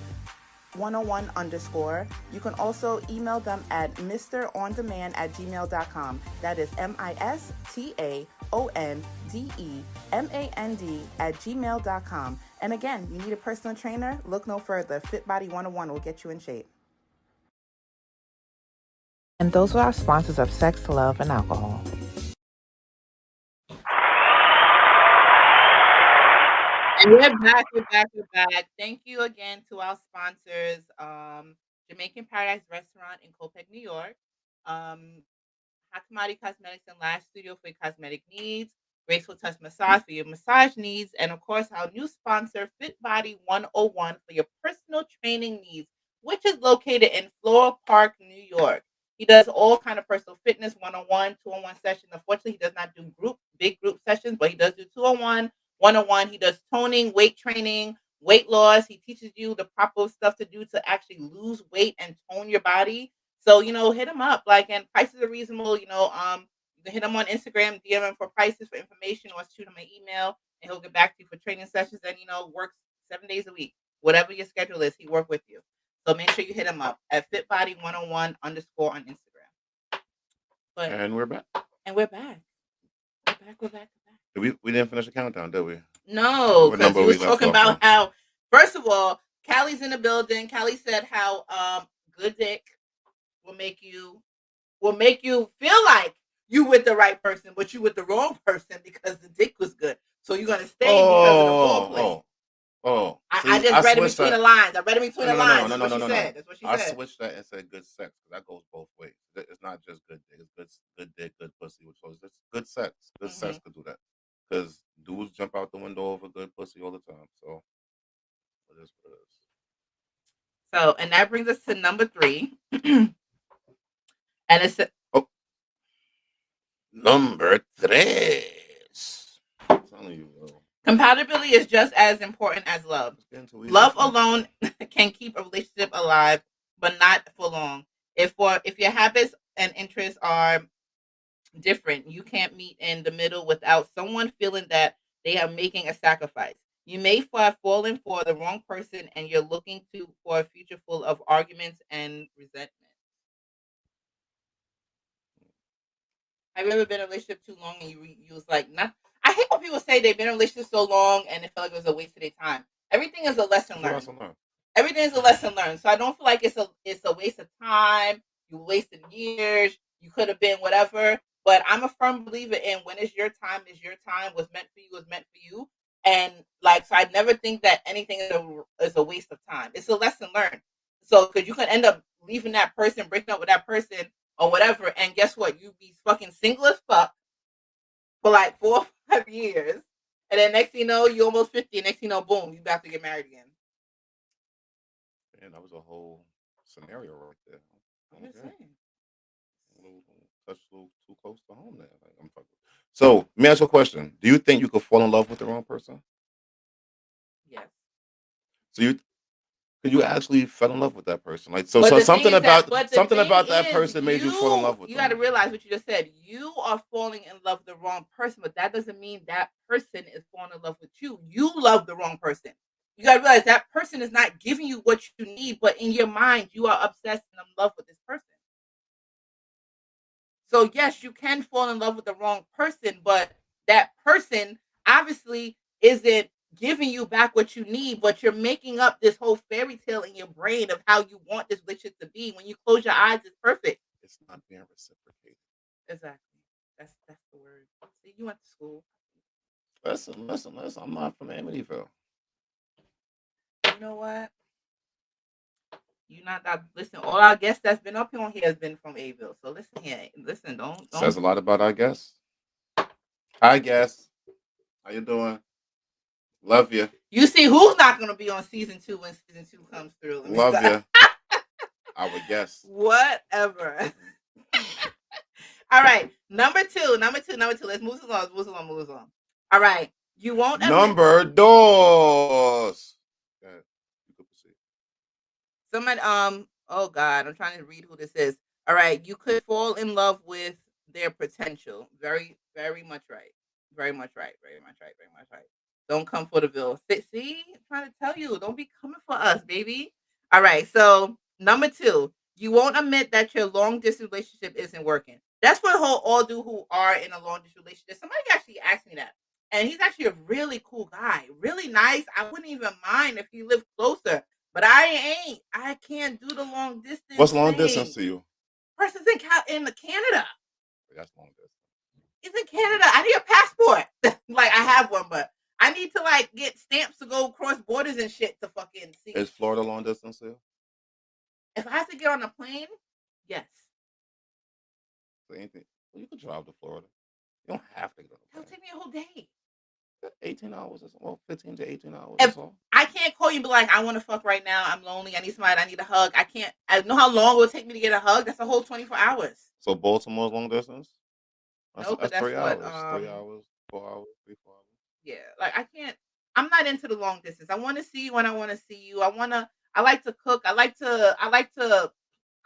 You can also email them at mrondemand@gmail.com. That is MISTAONDEMAND@gmail.com. And again, you need a personal trainer? Look no further. Fit Body 101 will get you in shape. And those are our sponsors of Sex, Love, and Alcohol. And we're back. Thank you again to our sponsors, Jamaican Paradise Restaurant in Copiague, New York, Hakamati Cosmetics and Lash Studio for your cosmetic needs, Graceful Touch Massage for your massage needs, and of course, our new sponsor, Fit Body 101 for your personal training needs, which is located in Floral Park, New York. He does all kind of personal fitness, one-on-one, two-on-one sessions. Unfortunately, he does not do big group sessions, but he does do two-on-one, one-on-one. He does toning, weight training, weight loss. He teaches you the proper stuff to do to actually lose weight and tone your body. So, hit him up. And prices are reasonable. You can hit him on Instagram, DM him for prices, for information, or shoot him an email, and he'll get back to you for training sessions. And works 7 days a week, whatever your schedule is. He work with you. So make sure you hit him up at fitbody101_ on Instagram. And we're back. We're back. We didn't finish the countdown, did we? No, because you was talking about how, first of all, Callie's in the building. Callie said how good dick will make you feel like you with the right person, but you with the wrong person because the dick was good. So you're gonna stay because of the foreplay. I just read it between the lines. That's what she said. That's what she said. I switched that and said good sex. That goes both ways. It's not just good dick. It's good dick, good pussy. Which is good sex. Good sex could do that. Because dudes jump out the window over good pussy all the time. So it is what it is. So, and that brings us to number 3. And it's number 3. I'm telling you, compatibility is just as important as love. Love alone can keep a relationship alive, but not for long. If your habits and interests are different, you can't meet in the middle without someone feeling that they are making a sacrifice. You may have fallen for the wrong person, and you're looking for a future full of arguments and resentment. Have you ever been in a relationship too long and you was like, not? I hate when people say they've been in a relationship so long and it felt like it was a waste of their time. Everything is a lesson learned. Everything is a lesson learned. So I don't feel like it's a waste of time. You wasted years. You could have been whatever. But I'm a firm believer in when it's your time, is your time. What's meant for you is meant for you. And so I never think that anything is a waste of time. It's a lesson learned. So because you could end up leaving that person, breaking up with that person or whatever, and guess what? You be fucking single as fuck for like 4 or 5 years, and then next thing you know, you almost 50. And next thing you know, boom, you about to get married again. And that was a whole scenario right there. I'm just saying. Touch a little too close to home there. So, let me ask you a question. Do you think you could fall in love with the wrong person? Yes. So you actually fell in love with that person? Something about that person made you fall in love with them. You got to realize what you just said. You are falling in love with the wrong person, but that doesn't mean that person is falling in love with you. You love the wrong person. You got to realize that person is not giving you what you need, but in your mind, you are obsessed and in love with this person. So yes, you can fall in love with the wrong person, but that person obviously isn't giving you back what you need, but you're making up this whole fairy tale in your brain of how you want this relationship to be. When you close your eyes, it's perfect. It's not being reciprocated. Exactly. That's the word. See, you went to school. Listen. I'm not from Amityville. You know what? You not that. Listen, all our guests that's been up here on here has been from Aville. So listen here. Listen, don't. Says a lot about our guests. Hi, guests. How you doing? Love you. You see who's not going to be on season 2 when season 2 comes through. Love you. Our guests. Whatever. All right. Number two. Let's move along. All right. You won't Number dos. Okay. You could proceed. Someone, oh God, I'm trying to read who this is. All right. You could fall in love with their potential. Very, very much right. Very much right. Don't come for the bill. See, I'm trying to tell you, don't be coming for us, baby. All right. So number 2, you won't admit that your long distance relationship isn't working. That's what all do who are in a long distance relationship. Somebody actually asked me that, and he's actually a really cool guy, really nice. I wouldn't even mind if he lived closer, but I can't do the long distance. What's long distance to you? Person's in Canada. That's long distance. It's in Canada. I need a passport. Like I have one, but I need to like get stamps to go cross borders and shit to fucking see. Is Florida long distance to you? If I have to get on a plane, yes. So anything. Well, you can drive to Florida. You don't have to get on a plane. It'll take me a whole day. 18 hours. Well, 15 to 18 hours. If I can't call you and be like, I want to fuck right now. I'm lonely. I need somebody. I need a hug. I can't. I know how long it will take me to get a hug. That's a whole 24 hours. So Baltimore's long distance? That's 3 hours. 3 hours, 4 hours, 3, 4 hours. Yeah, like I can't. I'm not into the long distance. I want to see you when I want to see you. I like to cook. I like to. I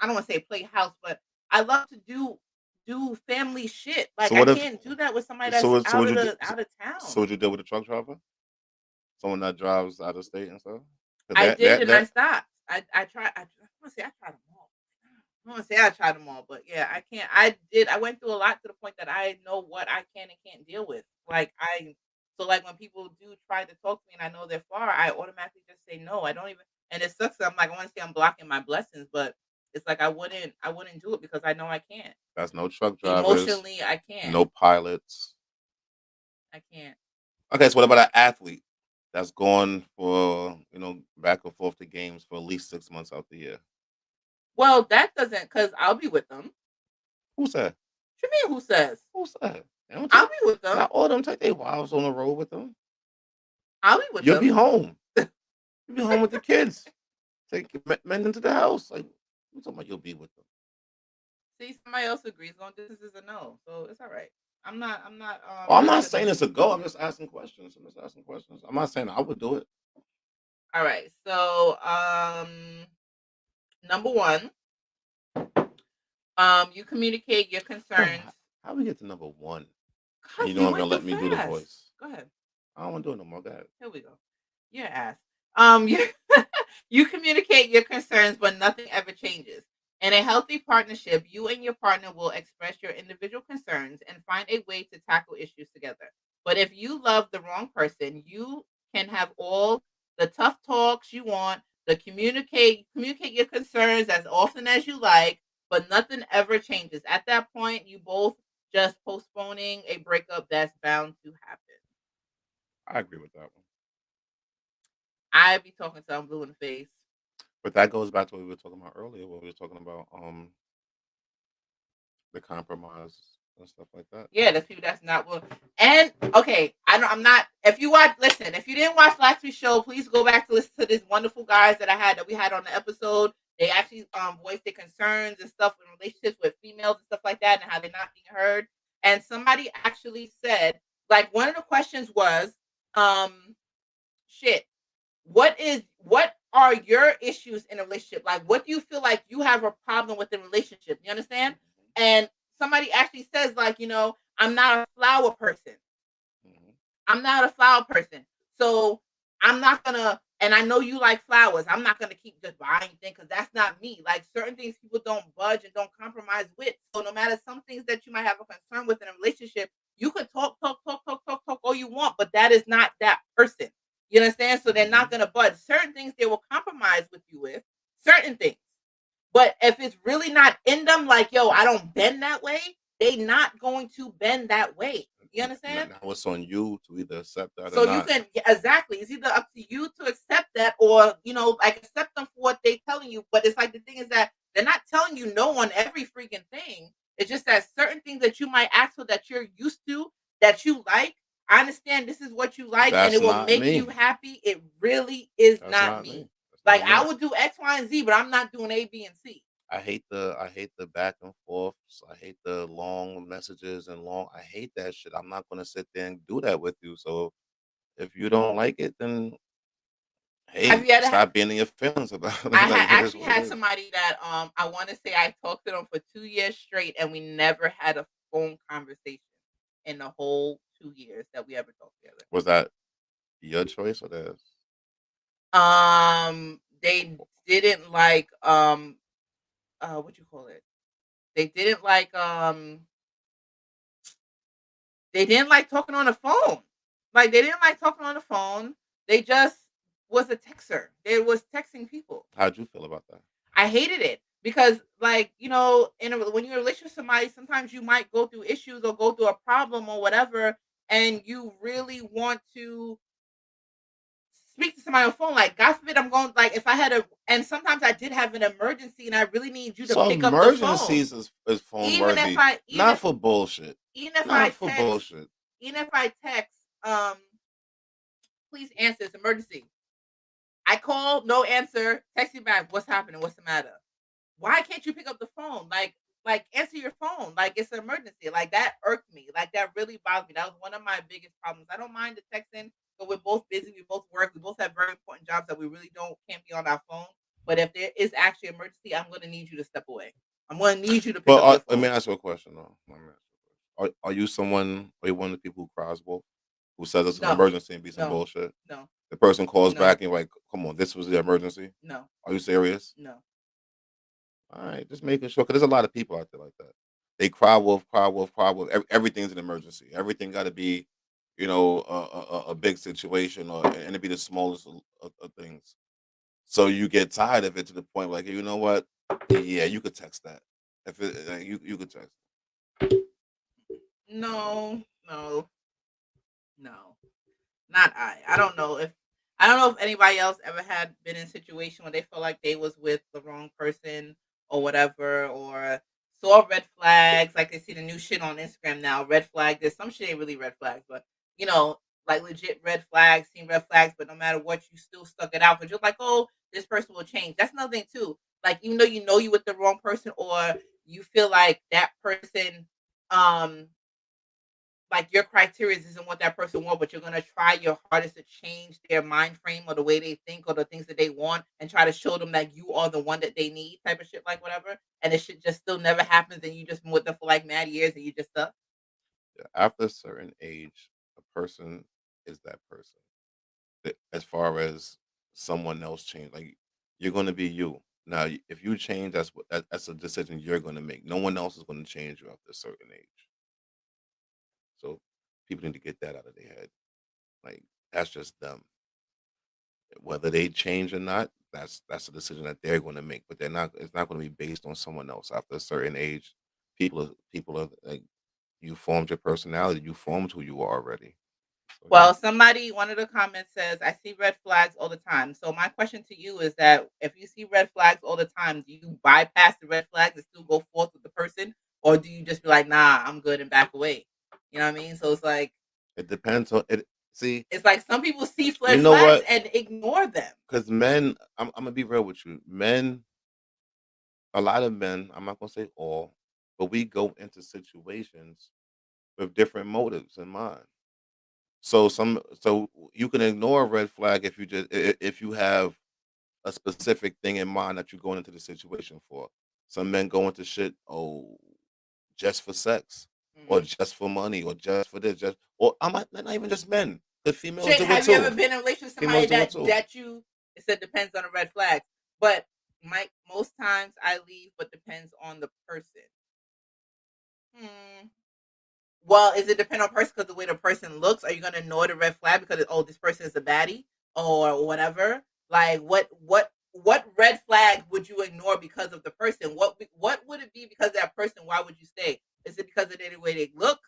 don't want to say play house, but I love to do family shit. Like I can't do that with somebody that's out of town. So would you deal with a truck driver? Someone that drives out of state and stuff? I did, and I stopped. I tried. I want to say I tried them all. I want to say I tried them all, but yeah, I can't. I went through a lot to the point that I know what I can and can't deal with. So like when people do try to talk to me and I know they're far, I automatically just say no. I don't even, and it sucks. I'm like, I want to say I'm blocking my blessings, but it's like I wouldn't do it because I know I can't. That's no truck drivers. Emotionally, I can't. No pilots. I can't. Okay, so what about an athlete that's going for, back and forth to games for at least 6 months out the year? Well, that doesn't, because I'll be with them. Who said? What you mean, who says? Who said? I'll be with them. Not all of them take their wives on the road with them. I'll be with them. You'll be home. You'll be home with the kids. Take men into the house. Like, who's talking about you'll be with them? See, somebody else agrees. Long distance is a no, so it's all right. I'm not. I'm not saying it's a go. I'm just asking questions. I'm not saying I would do it. All right. So, number 1, you communicate your concerns. How do we get to number 1? And you don't even let me do the voice. Go ahead. I don't want to do it no more. Go ahead. Here we go. Your ass. You communicate your concerns, but nothing ever changes. In a healthy partnership, you and your partner will express your individual concerns and find a way to tackle issues together. But if you love the wrong person, you can have all the tough talks you want, communicate your concerns as often as you like, but nothing ever changes. At that point, you both just postponing a breakup that's bound to happen. I agree with that one. I be talking to I'm blue in the face. But that goes back to what we were talking about earlier, when we were talking about the compromise and stuff like that. Yeah, there's people that's not willing. And okay, I'm not. If you didn't watch last week's show, please go back to listen to these wonderful guys that we had on the episode. They actually voiced their concerns and stuff in relationships with females and stuff like that, and how they're not being heard. And somebody actually said, like, one of the questions was, what are your issues in a relationship? Like, what do you feel like you have a problem with in a relationship? You understand? And somebody actually says, like, I'm not a flower person. I'm not a flower person. So I'm not gonna, and I know you like flowers. I'm not gonna keep just buying things because that's not me. Like, certain things people don't budge and don't compromise with. So no matter some things that you might have a concern with in a relationship, you can talk all you want, but that is not that person. You understand? So they're not gonna budge. Certain things they will compromise with you with, certain things. But if it's really not in them, like, yo, I don't bend that way, they not going to bend that way. You understand? Now it's on you to either accept that so or not. you can exactly. It's either up to you to accept that, or like accept them for what they telling you. But it's like the thing is that they're not telling you no on every freaking thing. It's just that certain things that you might ask for that you're used to, that you like. I understand this is what you like, and That's it will not make me. you happy. It really is That's not not me. me. That's Like not me. I would do X, Y, and Z, but I'm not doing A, B, and C. I hate the back and forths. I hate the long messages and I hate that shit. I'm not gonna sit there and do that with you. So if you don't like it, then Have hey, you ever stop being in your feelings about it. I Like had it is actually what it had is. somebody that I want to say I talked to them for 2 years straight, and we never had a phone conversation in the whole 2 years that we ever talked together. Was that your choice or theirs? They didn't like what you call it? They didn't like talking on the phone. Like they didn't like talking on the phone. They just was a texter. They was texting people. How'd you feel about that? I hated it because, like, when you're in a relationship with somebody, sometimes you might go through issues or go through a problem or whatever, and you really want to speak to somebody on the phone. Like, God forbid, I'm going, like, if I had and sometimes I did have an emergency and I really need you to So pick up the phone. emergencies is phone Even worthy. if I, Not for bullshit. even if Not I for text, bullshit. even if I text, please answer, it's emergency. I call, no answer, text you back, what's happening, what's the matter? Why can't you pick up the phone? Like answer your phone. Like it's an emergency. Like that irked me. Like that really bothered me. That was one of my biggest problems. I don't mind the texting, but we're both busy. We both work. We both have very important jobs that we really can't be on our phone. But if there is actually an emergency, I'm gonna need you to step away. I'm gonna need you to pick up your phone. Let me ask you a question though. Are you someone? Are you one of the people who cries wolf? Who says it's an emergency and be some bullshit? No. The person calls back and you're like, come on, this was the emergency? No. Are you serious? No. All right, just making sure, because there's a lot of people out there like that. They cry wolf, cry wolf, cry wolf. Everything's an emergency. Everything got to be, a big situation, and it be the smallest of things. So you get tired of it to the point like, you know what? Yeah, you could text that. If you could text. No, not I. I don't know if anybody else ever had been in a situation where they felt like they was with the wrong person or whatever, or saw red flags. Like they see the new shit on Instagram now, red flag. There's some shit ain't really red flags, but like legit red flags, seen red flags. But no matter what, you still stuck it out because you're like, oh, this person will change. That's another thing too. Like even though you with the wrong person, or you feel like that person, like your criteria isn't what that person wants, but you're gonna try your hardest to change their mind frame or the way they think or the things that they want, and try to show them that you are the one that they need, type of shit, like whatever. And it shit just still never happens, and you just been with them for like mad years, and you just stuck. Yeah, after a certain age, a person is that person. As far as someone else change, like you're going to be you. Now, if you change, that's a decision you're going to make. No one else is going to change you after a certain age. So people need to get that out of their head. Like that's just them. Whether they change or not, that's a decision that they're going to make. But they're not. It's not going to be based on someone else after a certain age. People are like, you formed your personality. You formed who you are already. So, Well, one of the comments says, I see red flags all the time. So my question to you is that if you see red flags all the time, do you bypass the red flags and still go forth with the person? Or do you just be like, nah, I'm good and back away? You know what I mean? So it's like, it depends on it. See, it's like some people see red flags and ignore them. Because men, I'm gonna be real with you. Men, a lot of men, I'm not gonna say all, but we go into situations with different motives in mind. So you can ignore a red flag if you have a specific thing in mind that you're going into the situation for. Some men go into shit, just for sex, or just for money, or just for this, not even just men. The females do it too. Have you ever been in a relationship with somebody that you it said depends on the red flags? But most times I leave, but depends on the person. Well, is it depend on person because the way the person looks? Are you gonna ignore the red flag because this person is a baddie or whatever? Like what red flag would you ignore because of the person? What would it be because of that person? Why would you stay? Is it because of the way they look,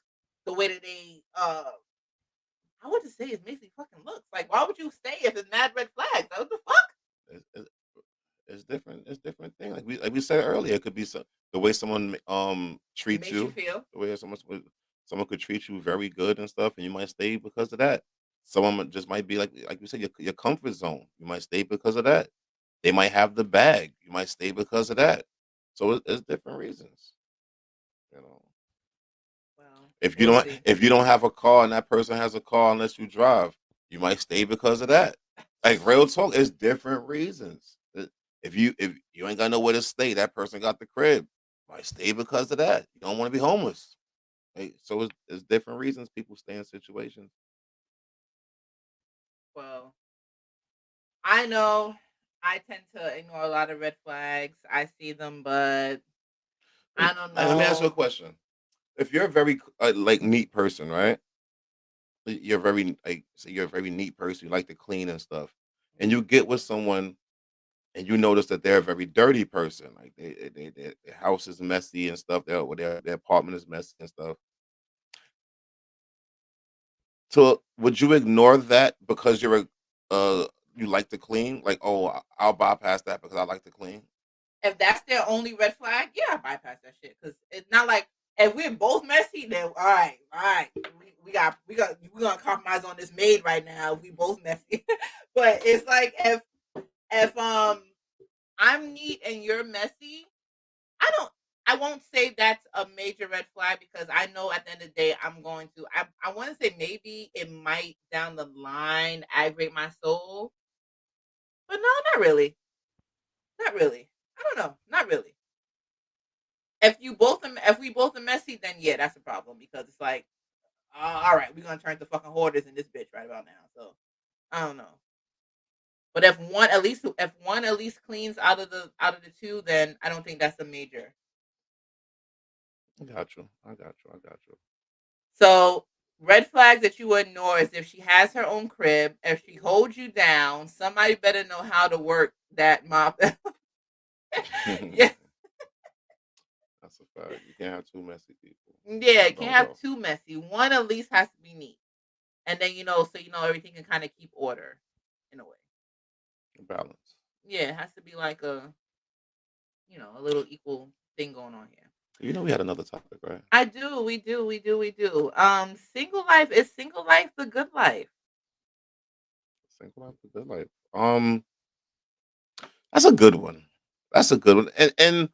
the way that they I would just say it's basically fucking looks. Like, why would you stay if it's mad red flags? Like, what the fuck? It's different. It's different thing. Like we said earlier, it could be the way someone treats Makes you you, feel. the way someone could treat you very good and stuff, and you might stay because of that. Someone just might be like you said, your comfort zone. You might stay because of that. They might have the bag. You might stay because of that. So it's different reasons. You know, Well, if you we'll don't see. if you don't have a car and that person has a car unless you drive, you might stay because of that. Like real talk, it's different reasons. If you ain't got nowhere to stay, that person got the crib. Might stay because of that. You don't want to be homeless. So it's different reasons people stay in situations. Well, I know I tend to ignore a lot of red flags. I see them, but I don't Let me ask you a know. question. If you're a very like neat person, right? You're very like say you're a very neat person. You like to clean and stuff, and you get with someone and you notice that they're a very dirty person. Like their house is messy and stuff. Their apartment is messy and stuff. So would you ignore that because you like to clean? Like, oh, I'll bypass that because I like to clean. If that's their only red flag, yeah, I bypass that shit because it's not like if we're both messy, then all right, we're gonna compromise on this maid right now. We both messy, but it's like if I'm neat and you're messy, I don't. I won't say that's a major red flag because I know at the end of the day I'm going to. I want to say maybe it might down the line aggravate my soul, but no, not really. Not really. I don't know. Not really. If we both are messy, then yeah, that's a problem because it's like, all right, we're gonna turn to fucking hoarders in this bitch right about now. So I don't know. But if one at least cleans out of the two, then I don't think that's a major. I got you. I got you. I got So red flags that you would ignore is if she has her own crib, if she holds you down, somebody better know how to work that mop. you. Yeah, That's a fact. You can't have two messy people. yeah, Something can't don't have go. too messy. One at least has to be neat, and then so everything can kind of keep order in a way. Balance. Yeah, it has to be like a little equal thing going on here. We had another topic, right? I do, we do. Single life the good life? Single life, a good life. That's a good one. That's a good one, and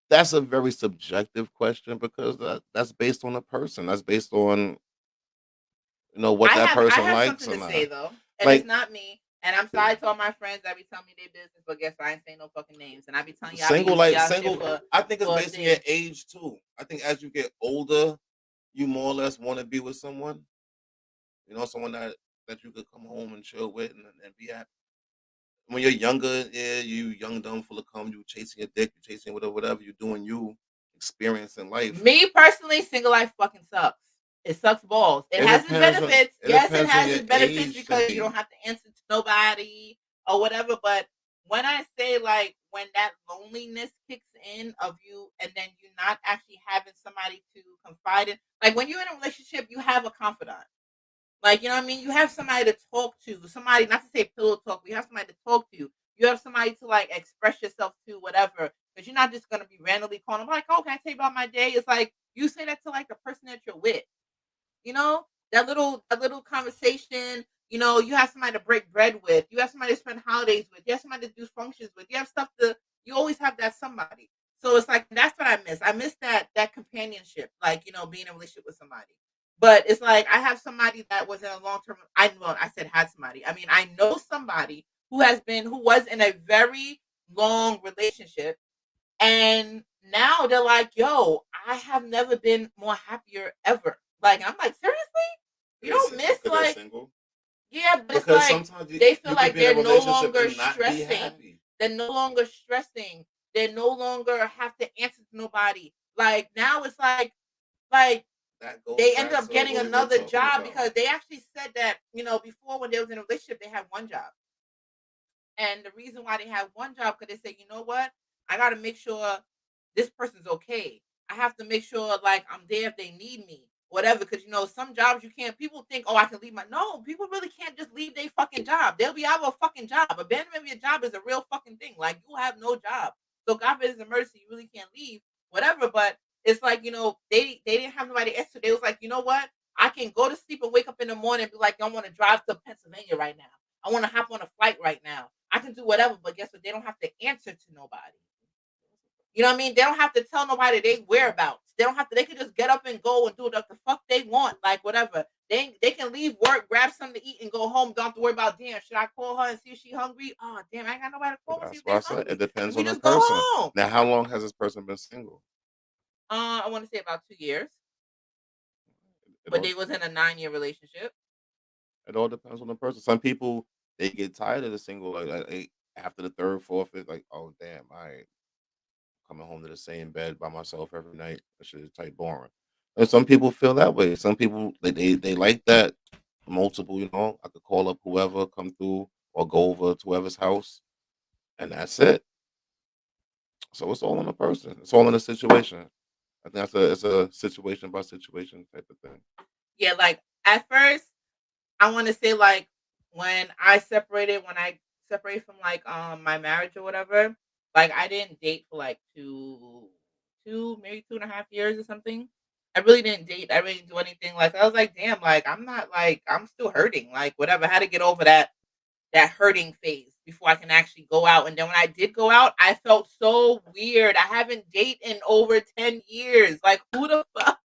that's a very subjective question because that's based on a person. That's based on what that I person have likes something or to say not. though, and it's Like not me. And I'm sorry to all my friends that be telling me their business, but guess what? I ain't saying no fucking names. And I be telling you I be single, using like y'all shit single. I think it's for a based on your thing. age too. I think as you get older, you more or less want to be with someone. Someone that you could come home and chill with and be happy. When you're younger, yeah, you young, dumb, full of cum, you chasing your dick, you chasing whatever you're doing, you experiencing life. Me personally, single life fucking sucks. It sucks balls. It It has its depends on benefits. it Yes, it depends on has your its benefits age because you don't stage. have to answer to nobody or whatever. But when I say like when that loneliness kicks in of you and then you're not actually having somebody to confide in, like when you're in a relationship, you have a confidant. Like, you know what I mean? You have somebody to talk to, somebody, not to say pillow talk, but you have somebody to talk to. You have somebody to like express yourself to, whatever. Because you're not just going to be randomly calling, like, oh, can I tell you about my day? It's like you say that to like the person that you're with, that little conversation. You have somebody to break bread with, you have somebody to spend holidays with, you have somebody to do functions with, you have stuff to, you always have that somebody. So it's like that's what I miss that companionship, like being in a relationship with somebody. But it's like I have somebody that was in a long-term, I said had somebody, I mean I know somebody who was in a very long relationship, and now they're like, yo, I have never been more happier ever. Like, I'm like, seriously? You don't miss, Because they're like, single. yeah, but it's Because like sometimes they feel you could like be in a they're no relationship longer and not be stressing. happy. They're no longer stressing. They no longer have to answer to nobody. Like now it's like That goes they ended back up to getting what we were another talking job about. because they actually said that, before when they was in a relationship, they had one job. And the reason why they had one job, because they said, you know what? I got to make sure this person's okay. I have to make sure like I'm there if they need me, whatever. Because some jobs you can't. People think, oh, I can leave my. No, people really can't just leave their fucking job. They'll be out of a fucking job. Abandonment of your job is a real fucking thing. Like you have no job, so God forbid it's a mercy. You really can't leave, whatever. But it's like they didn't have nobody else. So they was like, you know what? I can go to sleep and wake up in the morning and be like, I want to drive to Pennsylvania right now. I want to hop on a flight right now. I can do whatever, but guess what? They don't have to answer to nobody. You know what I mean? They don't have to tell nobody their whereabouts. They don't have to. They can just get up and go and do what the fuck they want, like whatever. They can leave work, grab something to eat, and go home. Don't have to worry about damn. Should I call her and see if she's hungry? Oh damn, I ain't got nobody to call and see That's if why I they're said hungry. it depends We on the just go person. home. Now, how long has this person been single? I want to say about 2 years, It but all, they was in a 9-year relationship. it all depends on the person. Some people they get tired of the single after the third, fourth. It's like, oh damn, I coming home to the same bed by myself every night. That shit is type boring. And some people feel that way. Some people they like that multiple. I could call up whoever, come through, or go over to whoever's house, and that's it. So it's all on the person. It's all in the situation. I think it's a situation by situation type of thing. Yeah, like at first, I want to say like when I separated from like my marriage or whatever, like I didn't date for like maybe 2.5 years or something. I really didn't date. I really didn't do anything. Like I was like, damn, like I'm not like I'm still hurting. Like whatever. I had to get over that hurting phase before I can actually go out. And then when I did go out, I felt so weird. I haven't dated in over 10 years. Like who the fuck?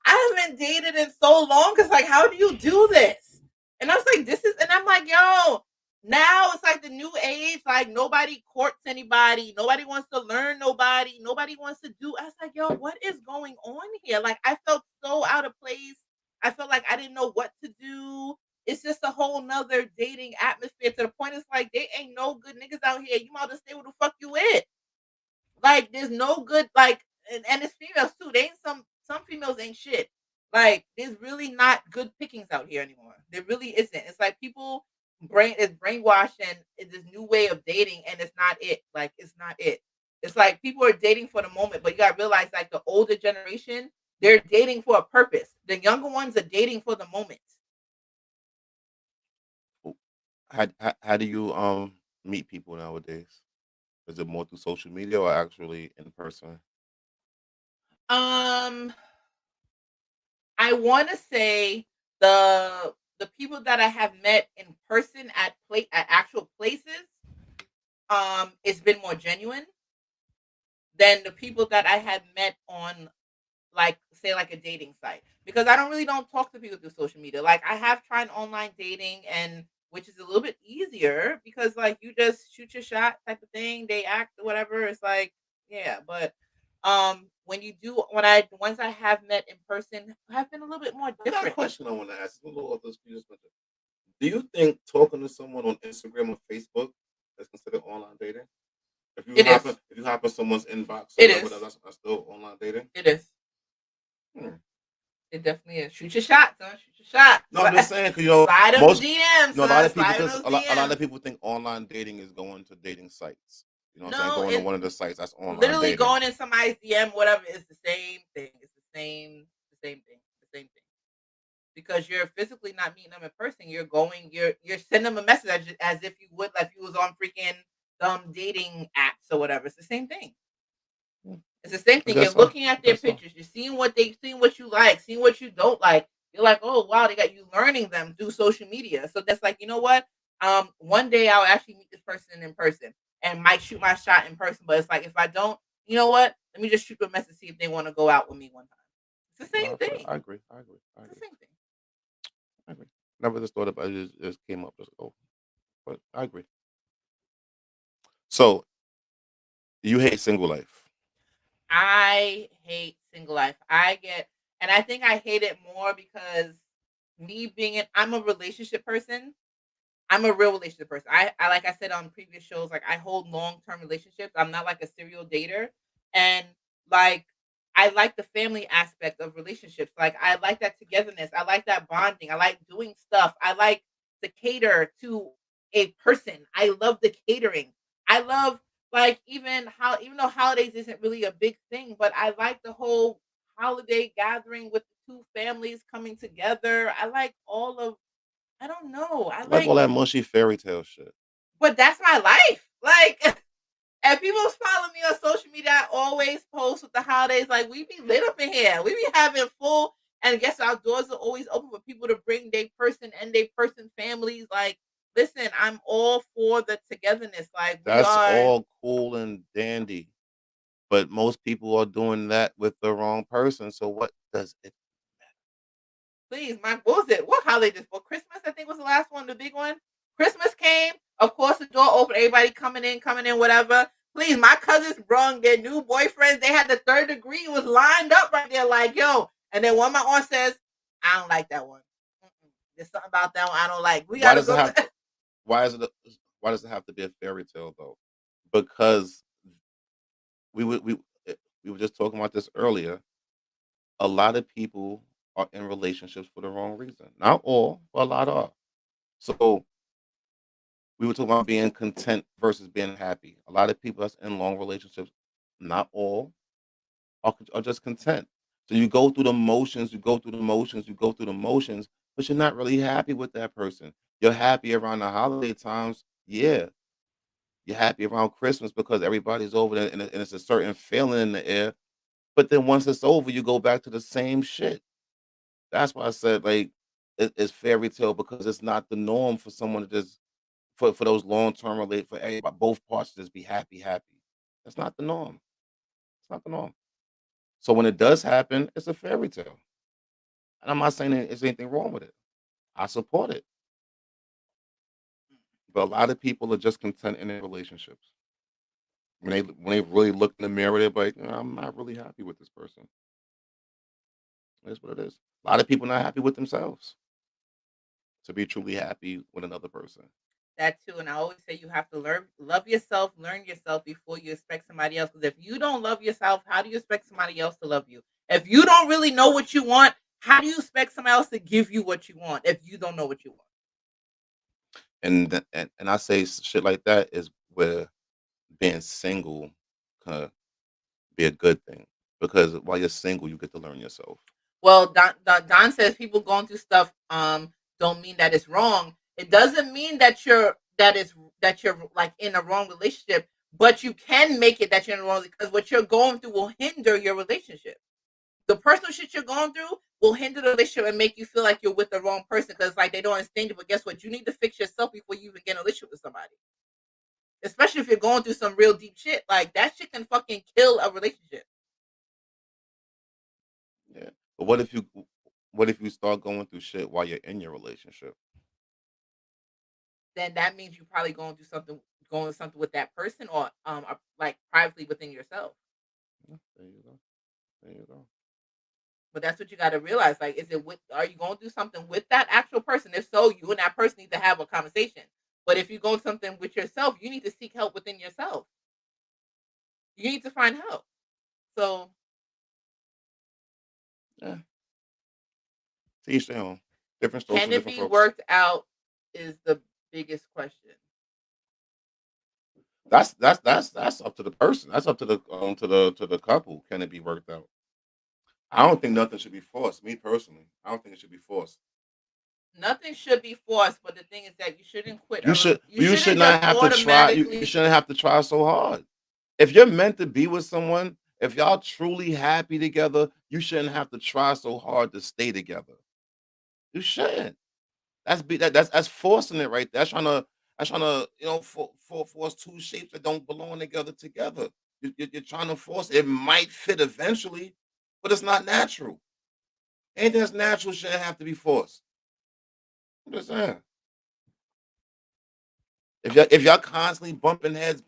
I haven't dated in so long. Cause like, how do you do this? And I was like, and I'm like, yo, now it's like the new age. Like nobody courts anybody. Nobody wants to learn nobody. Nobody wants to do. I was like, yo, what is going on here? Like I felt so out of place. I felt like I didn't know what to do. It's just a whole nother dating atmosphere to the point it's like they ain't no good niggas out here. You might as well stay with the fuck you with. Like, there's no good and it's females too. They ain't some females ain't shit. Like, there's really not good pickings out here anymore. There really isn't. It's like people brain is brainwashed and it's this new way of dating, and it's not it. Like, it's not it. It's like people are dating for the moment, but you gotta realize, like the older generation, they're dating for a purpose. The younger ones are dating for the moment. How do you meet people nowadays? Is it more through social media or actually in person? Um, I want to say the people that I have met in person at actual places, it's been more genuine than the people that I had met on like say like a dating site, because I don't talk to people through social media. Like I have tried online dating, and which is a little bit easier because like you just shoot your shot type of thing. They act or whatever. It's like yeah, but when you do when I once I have met in person, have been a little bit more I got a different. question I want to ask. A little off this previous question. Do you think talking to someone on Instagram or Facebook is considered online dating? If you It is. if you hop in someone's inbox or It whatever, is. that's still online dating. It is. Hmm. It definitely is. Shoot your shot, son. Shoot your shot. No, I'm just saying because Slide them most DMs, a lot son. of people Slide them just those a lot DMs. of people think online dating is going to dating sites. You know what I'm saying? No, Going to it one of the sites that's online literally dating. going in somebody's DM, whatever, is the same thing. It's the same thing, the same thing. Because you're physically not meeting them in person. You're sending them a message as if you would, like you was on freaking dating apps or whatever. It's the same thing. Hmm. It's the same I thing. You're guess so. looking at I their guess so. pictures. You're seeing what you like, seeing what you don't like. You're like, oh wow, they got you learning them through social media. So that's like, you know what? One day I'll actually meet this person in person and might shoot my shot in person. But it's like if I don't, you know what? Let me just shoot them a message, see if they want to go out with me one time. It's the same No, thing. I agree. I agree. I It's the agree. same thing. I agree. Never just thought about it. Just came up. Just but I agree. So you hate single life. I hate single life. And I think I hate it more because I'm a relationship person. I'm a real relationship person. I like I said on previous shows, like I hold long term relationships. I'm not like a serial dater, and like I like the family aspect of relationships. Like I like that togetherness. I like that bonding. I like doing stuff. I like to cater to a person. I love the catering. I love Like even though holidays isn't really a big thing, but I like the whole holiday gathering with the two families coming together. I like all of I don't know. I Like all like that mushy fairy tale shit. but that's my life. Like and people follow me on social media. I always post with the holidays. Like we be lit up in here. We be having full and guess our doors are always open for people to bring their person and their person families. Like, listen, I'm all for the togetherness. Like we That's are all cool and dandy. But most people are doing that with the wrong person. So what does it please, what was it? What holiday this for? Christmas, I think was the last one, the big one. Christmas came, of course, the door opened, everybody coming in, whatever. Please, my cousins brung their new boyfriends. They had the third degree, it was lined up right there, like, yo. And then one of my aunt says, I don't like that one. There's something about that one I don't like. We why gotta does it go. have to why is it why does it have to be a fairy tale though? Because we would we were just talking about this earlier. A lot of people are in relationships for the wrong reason. Not all, but a lot are. So we were talking about being content versus being happy. A lot of people that's in long relationships, not all, are just content. So you go through the motions, you go through the motions, you go through the motions, but you're not really happy with that person. You're happy around the holiday times, yeah. You're happy around Christmas because everybody's over there and it's a certain feeling in the air. But then once it's over, you go back to the same shit. That's why I said like it's fairy tale because it's not the norm for someone to just for those long term relate for everybody both parts to just be happy, happy. That's not the norm. It's not the norm. So when it does happen, it's a fairy tale. And I'm not saying there's anything wrong with it. I support it. But a lot of people are just content in their relationships. When they really look in the mirror, they're like, "No, I'm not really happy with this person. That's what it is. A lot of people not happy with themselves to be truly happy with another person. That too, and I always say you have to love yourself, learn yourself before you expect somebody else. Because if you don't love yourself, how do you expect somebody else to love you? If you don't really know what you want, how do you expect somebody else to give you what you want if you don't know what you want? And I say shit like that is where being single can be a good thing because while you're single, you get to learn yourself. Well, Don says people going through stuff don't mean that it's wrong. It doesn't mean that you're like in a wrong relationship, but you can make it that you're in a wrong because what you're going through will hinder your relationship. The personal shit you're going through will hinder the relationship and make you feel like you're with the wrong person because like they don't understand you. But guess what? You need to fix yourself before you even get in a relationship with somebody. Especially if you're going through some real deep shit. Like that shit can fucking kill a relationship. Yeah. But what if you start going through shit while you're in your relationship? Then that means you're probably going through something with that person or like privately within yourself. Yeah, there you go. There you go. But that's what you got to realize. Like, are you going to do something with that actual person? If so, you and that person need to have a conversation. But if you're going something with yourself, you need to seek help within yourself. You need to find help. So, Yeah. To each their own. Different strokes can for it different be folks. worked out? Is the biggest question. That's up to the person. That's up to the couple. Can it be worked out? I don't think nothing should be forced. Me personally, I don't think it should be forced. Nothing should be forced, but the thing is that you shouldn't quit. You You should shouldn't not just have to try. You automatically. shouldn't have to try so hard. If you're meant to be with someone, if y'all truly happy together, you shouldn't have to try so hard to stay together. You shouldn't. That's forcing it right there. That's trying to force two shapes that don't belong together. You're trying to force it. It might fit eventually, but it's not natural. Anything that's natural shouldn't have to be forced. I'm just saying. If y'all constantly bumping heads,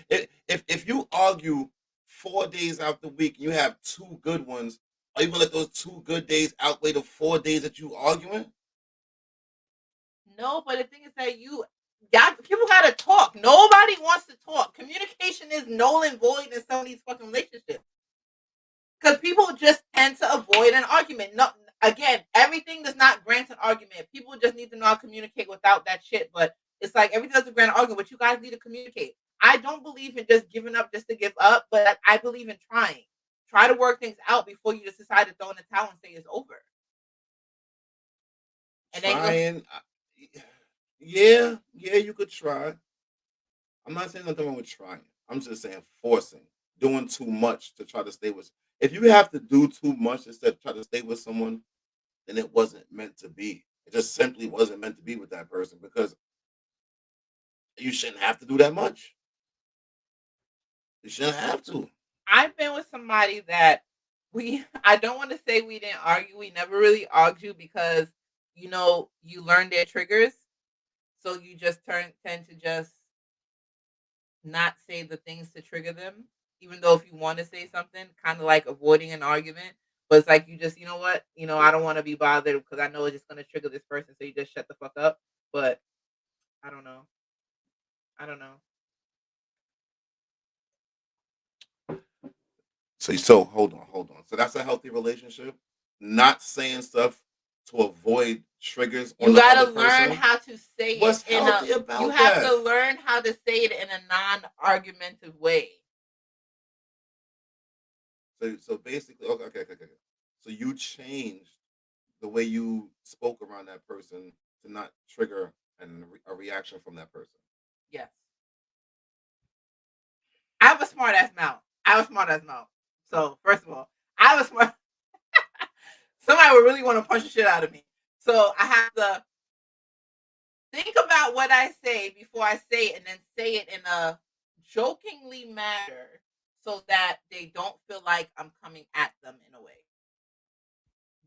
if you argue 4 days out the week, and you have two good ones. Are you gonna let those two good days outweigh the 4 days that you arguing? No, but the thing is that people gotta talk. Nobody wants to talk. Communication is null and void in some of these fucking relationships because people just tend to avoid an argument. No, again, everything does not grant an argument. People just need to know how to communicate without that shit. But it's like everything doesn't grant an argument, but you guys need to communicate. I don't believe in just giving up just to give up, but I believe in trying. Try to work things out before you just decide to throw in the towel and say it's over. And trying, yeah, you could try. I'm not saying nothing wrong with trying. I'm just saying forcing, doing too much to try to stay with. If you have to do too much instead of try to stay with someone, then it wasn't meant to be. It just simply wasn't meant to be with that person because you shouldn't have to do that much. You shouldn't have to. I've been with somebody that I don't want to say we didn't argue. We never really argued because, you learn their triggers. So you just tend to just not say the things to trigger them, even though if you want to say something, kind of like avoiding an argument. But it's like you just, you know what? I don't want to be bothered because I know it's just going to trigger this person. So you just shut the fuck up. But I don't know. So hold on. So that's a healthy relationship. Not saying stuff to avoid triggers. You gotta learn how to say What's it. healthy about that? You have to learn how to say it in a non-argumentative way. So basically, okay. So you changed the way you spoke around that person to not trigger a reaction from that person. Yes. I have a smart ass mouth. So first of all, I have a smart. Somebody would really want to punch the shit out of me. So I have to think about what I say before I say it, and then say it in a jokingly manner so that they don't feel like I'm coming at them in a way,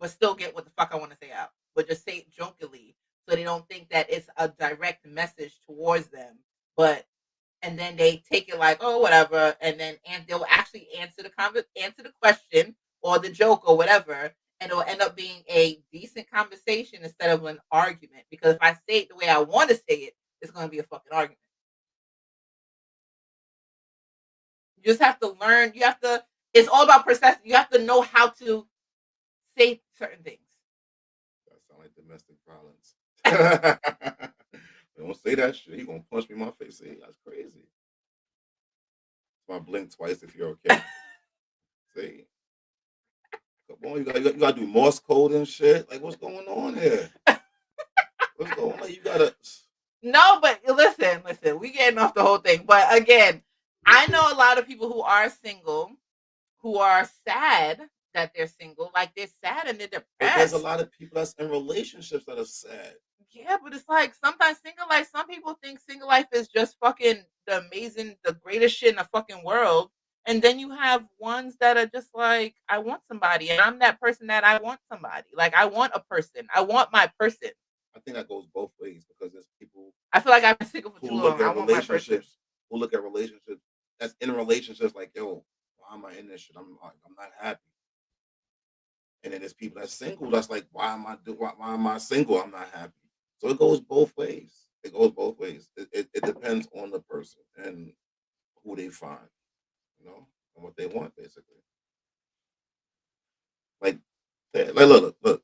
but still get what the fuck I want to say out. But just say it jokingly so they don't think that it's a direct message towards them. And then they take it like, oh, whatever, and they'll actually answer the question or the joke or whatever, and it'll end up being a decent conversation instead of an argument. Because if I say it the way I want to say it, it's going to be a fucking argument. You just have to learn. It's all about perception. You have to know how to say certain things. That sounds like domestic violence. Don't say that shit. He gonna punch me in my face. See, that's crazy. So I blink twice if you're okay. See, come on, you gotta do Morse code and shit. Like, what's going on here? What's going on? You gotta. No, but listen. We getting off the whole thing. But again, I know a lot of people who are single, who are sad that they're single. Like, they're sad and they're depressed. But there's a lot of people that's in relationships that are sad. Yeah, but it's like sometimes single life, some people think single life is just fucking the greatest shit in the fucking world. And then you have ones that are just like, I want somebody. And I'm that person that I want somebody. Like, I want a person. I want my person. I think that goes both ways because there's people. I feel like I've been single for too long. I want my person. Who look at relationships that's in relationships like, yo, why am I in this shit? I'm not happy. And then there's people that's single that's like, why am I single? I'm not happy. So it goes both ways. It depends on the person and who they find, and what they want, basically. Like look.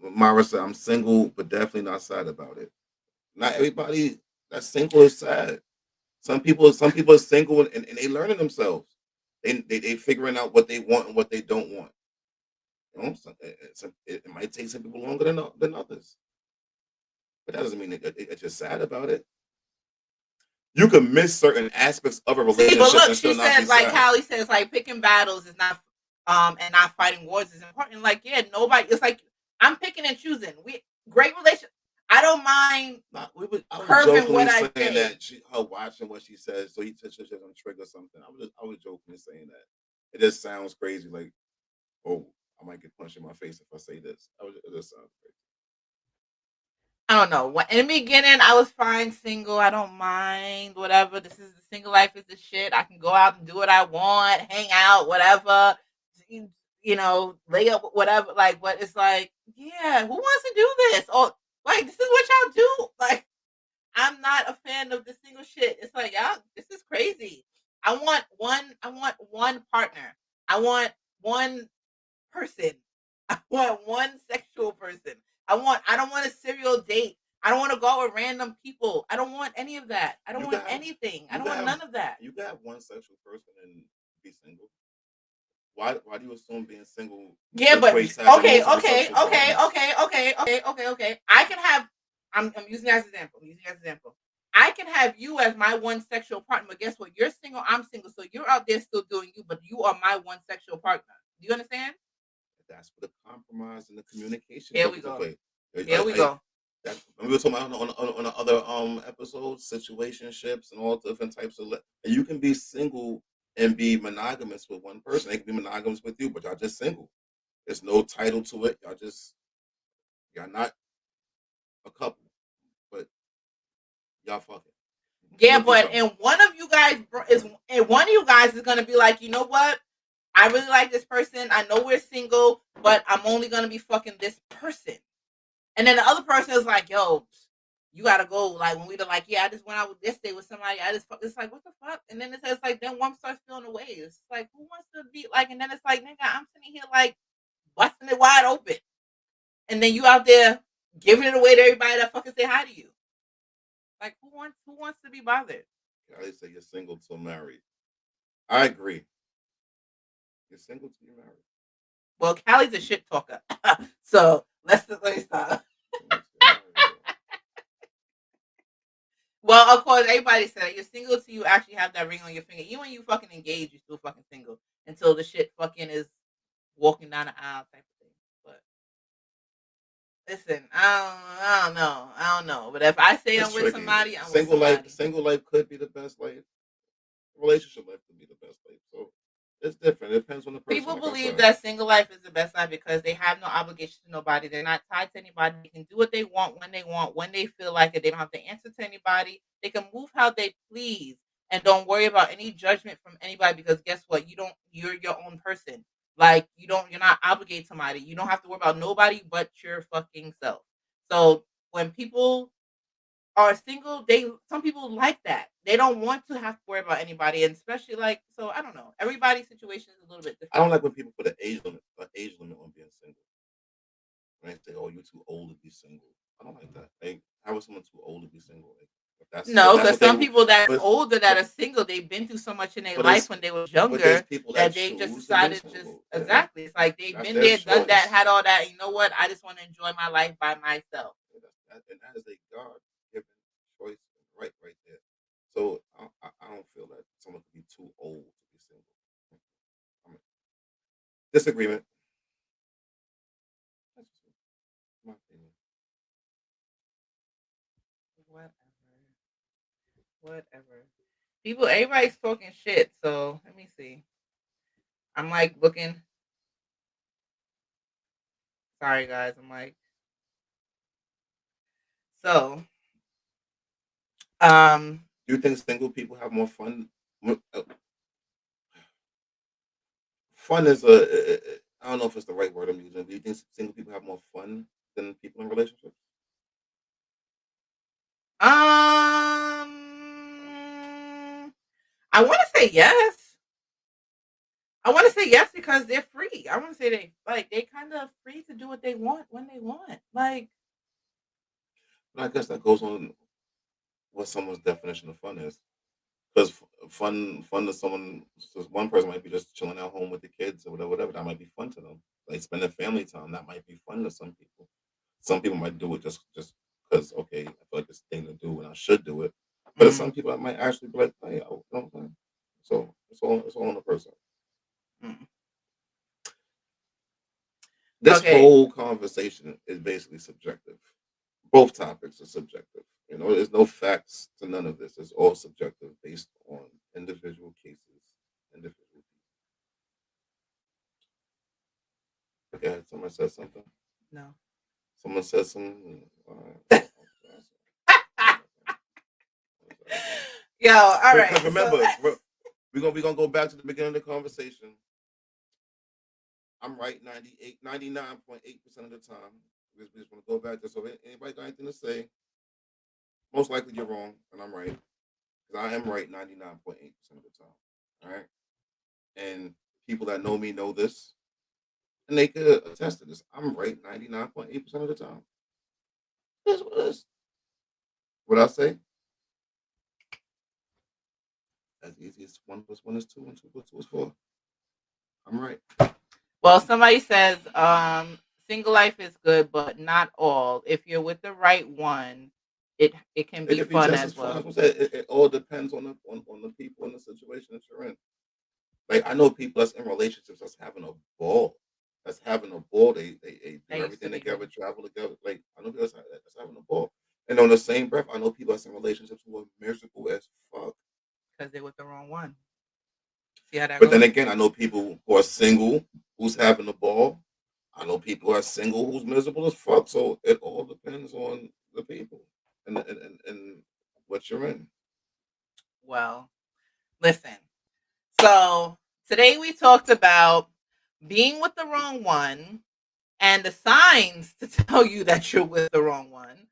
Mara said, I'm single, but definitely not sad about it. Not everybody that's single is sad. Some people are single and they learning themselves. They figuring out what they want and what they don't want. It might take some people longer than others. But that doesn't mean that you're sad about it. You can miss certain aspects of a relationship. But look, she says, like Callie says, like picking battles is not, and not fighting wars is important. Like, yeah, nobody. It's like I'm picking and choosing. Great relationship. I don't mind. Curving what I say. That her watching what she says, so she doesn't trigger something. I was jokingly saying that. It just sounds crazy. Like, oh, I might get punched in my face if I say this. It just sounds crazy. I don't know. In the beginning, I was fine single. I don't mind whatever. This is the single life is the shit. I can go out and do what I want, hang out, whatever. Lay up, whatever. Like, but it's like, yeah, who wants to do this? Or like, this is what y'all do. Like, I'm not a fan of the single shit. It's like, y'all, this is crazy. I want one partner. I want one person. I want one sexual person. I don't want a serial date. I don't want to go out with random people. I don't want any of that. I don't want anything. I don't want none of that. You can have one sexual person and be single. Why do you assume being single? Yeah, but okay. I can have. I'm using that as an example. I can have you as my one sexual partner, but guess what? You're single. I'm single, so you're out there still doing you, but you are my one sexual partner. Do you understand? That's where the compromise and the communication. Here we go. Here we go. We were talking about on the other episodes, situationships and all different types of. And you can be single and be monogamous with one person. They can be monogamous with you, but y'all just single. There's no title to it. Y'all not a couple, but y'all fucking. Yeah, but and one of you guys is gonna be like, you know what? I really like this person. I know we're single, but I'm only gonna be fucking this person. And then the other person is like, yo, you gotta go. Like when we were like, yeah, I just went out with this day with somebody. It's like, what the fuck? And then it's like, then one starts feeling away. It's like, who wants to be like? And then it's like, nigga, I'm sitting here like busting it wide open, and then you out there giving it away to everybody that fucking say hi to you. Like who wants to be bothered? They say you're single till married. I agree. You're single till you're married. Well, Callie's a shit talker, so let's stop. Well, of course, everybody said you're single till you actually have that ring on your finger. Even when you fucking engage, you're still fucking single until the shit fucking is walking down the aisle type of thing. But listen, I don't know. But if I say I'm with somebody, I'm single with somebody. Single life could be the best life. Relationship life could be the best life. So it's different. It depends on the person. People believe that single life is the best life because they have no obligation to nobody. They're not tied to anybody. They can do what they want, when they feel like it. They don't have to answer to anybody. They can move how they please and don't worry about any judgment from anybody because guess what? You're your own person. Like you're not obligated to somebody. You don't have to worry about nobody but your fucking self. So when people are single, some people like that. They don't want to have to worry about anybody, and especially so I don't know. Everybody's situation is a little bit different. I don't like when people put an age limit on being single. When they say, "Oh, you're too old to be single," I don't like that. Like, how is someone too old to be single? No, because some people that's older that are single, they've been through so much in their life when they were younger that they just decided exactly. It's like they've been there, done that, had all that. You know what? I just want to enjoy my life by myself. And that is a God-given choice, right there. So I don't feel that someone could be too old to be single. Disagreement. That's my opinion. Whatever. Everybody's talking shit. So let me see. I'm like looking. Sorry, guys. I'm like. So. Do you think single people have more fun? Fun is I don't know if it's the right word I'm using. Do you think single people have more fun than people in relationships? I want to say yes. I want to say yes because they're free. I want to say they kind of free to do what they want when they want. Like, I guess that goes on what someone's definition of fun is. Because fun to someone, one person might be just chilling at home with the kids or whatever. That might be fun to them. Like spending family time, that might be fun to some people. Some people might do it just because, okay, I feel like it's a thing to do and I should do it. But some people that might actually be like, hey, I don't know. So it's all on the person. This whole conversation is basically subjective. Both topics are subjective. There's no facts to none of this. It's all subjective based on individual cases, individual people. Okay, someone said something? No. Someone said something? Yo, all right. Because remember, we're gonna go back to the beginning of the conversation. I'm right 99.8% of the time. We just want to go back to so anybody got anything to say? Most likely you're wrong, and I'm right. Because I am right 99.8% of the time. All right. And people that know me know this. And they could attest to this. I'm right 99.8% of the time. That's what it is. What I say? As easy as 1 + 1 is 2 and 2 + 2 is 4. I'm right. Well, somebody says single life is good, but not all. If you're with the right one, it can be fun just as well. Fun. It all depends on the people and the situation that you're in. Like I know people that's in relationships that's having a ball. That's having a ball. They do everything together, travel together. Like I know people that's having a ball. And on the same breath, I know people that's in relationships who are miserable as fuck. Because they're with the wrong one. See how that But goes? then again, I know people who are single who's having a ball. I know people who are single who's miserable as fuck. So it all depends on the people and what you're in. Well, listen. So today we talked about being with the wrong one and the signs to tell you that you're with the wrong one.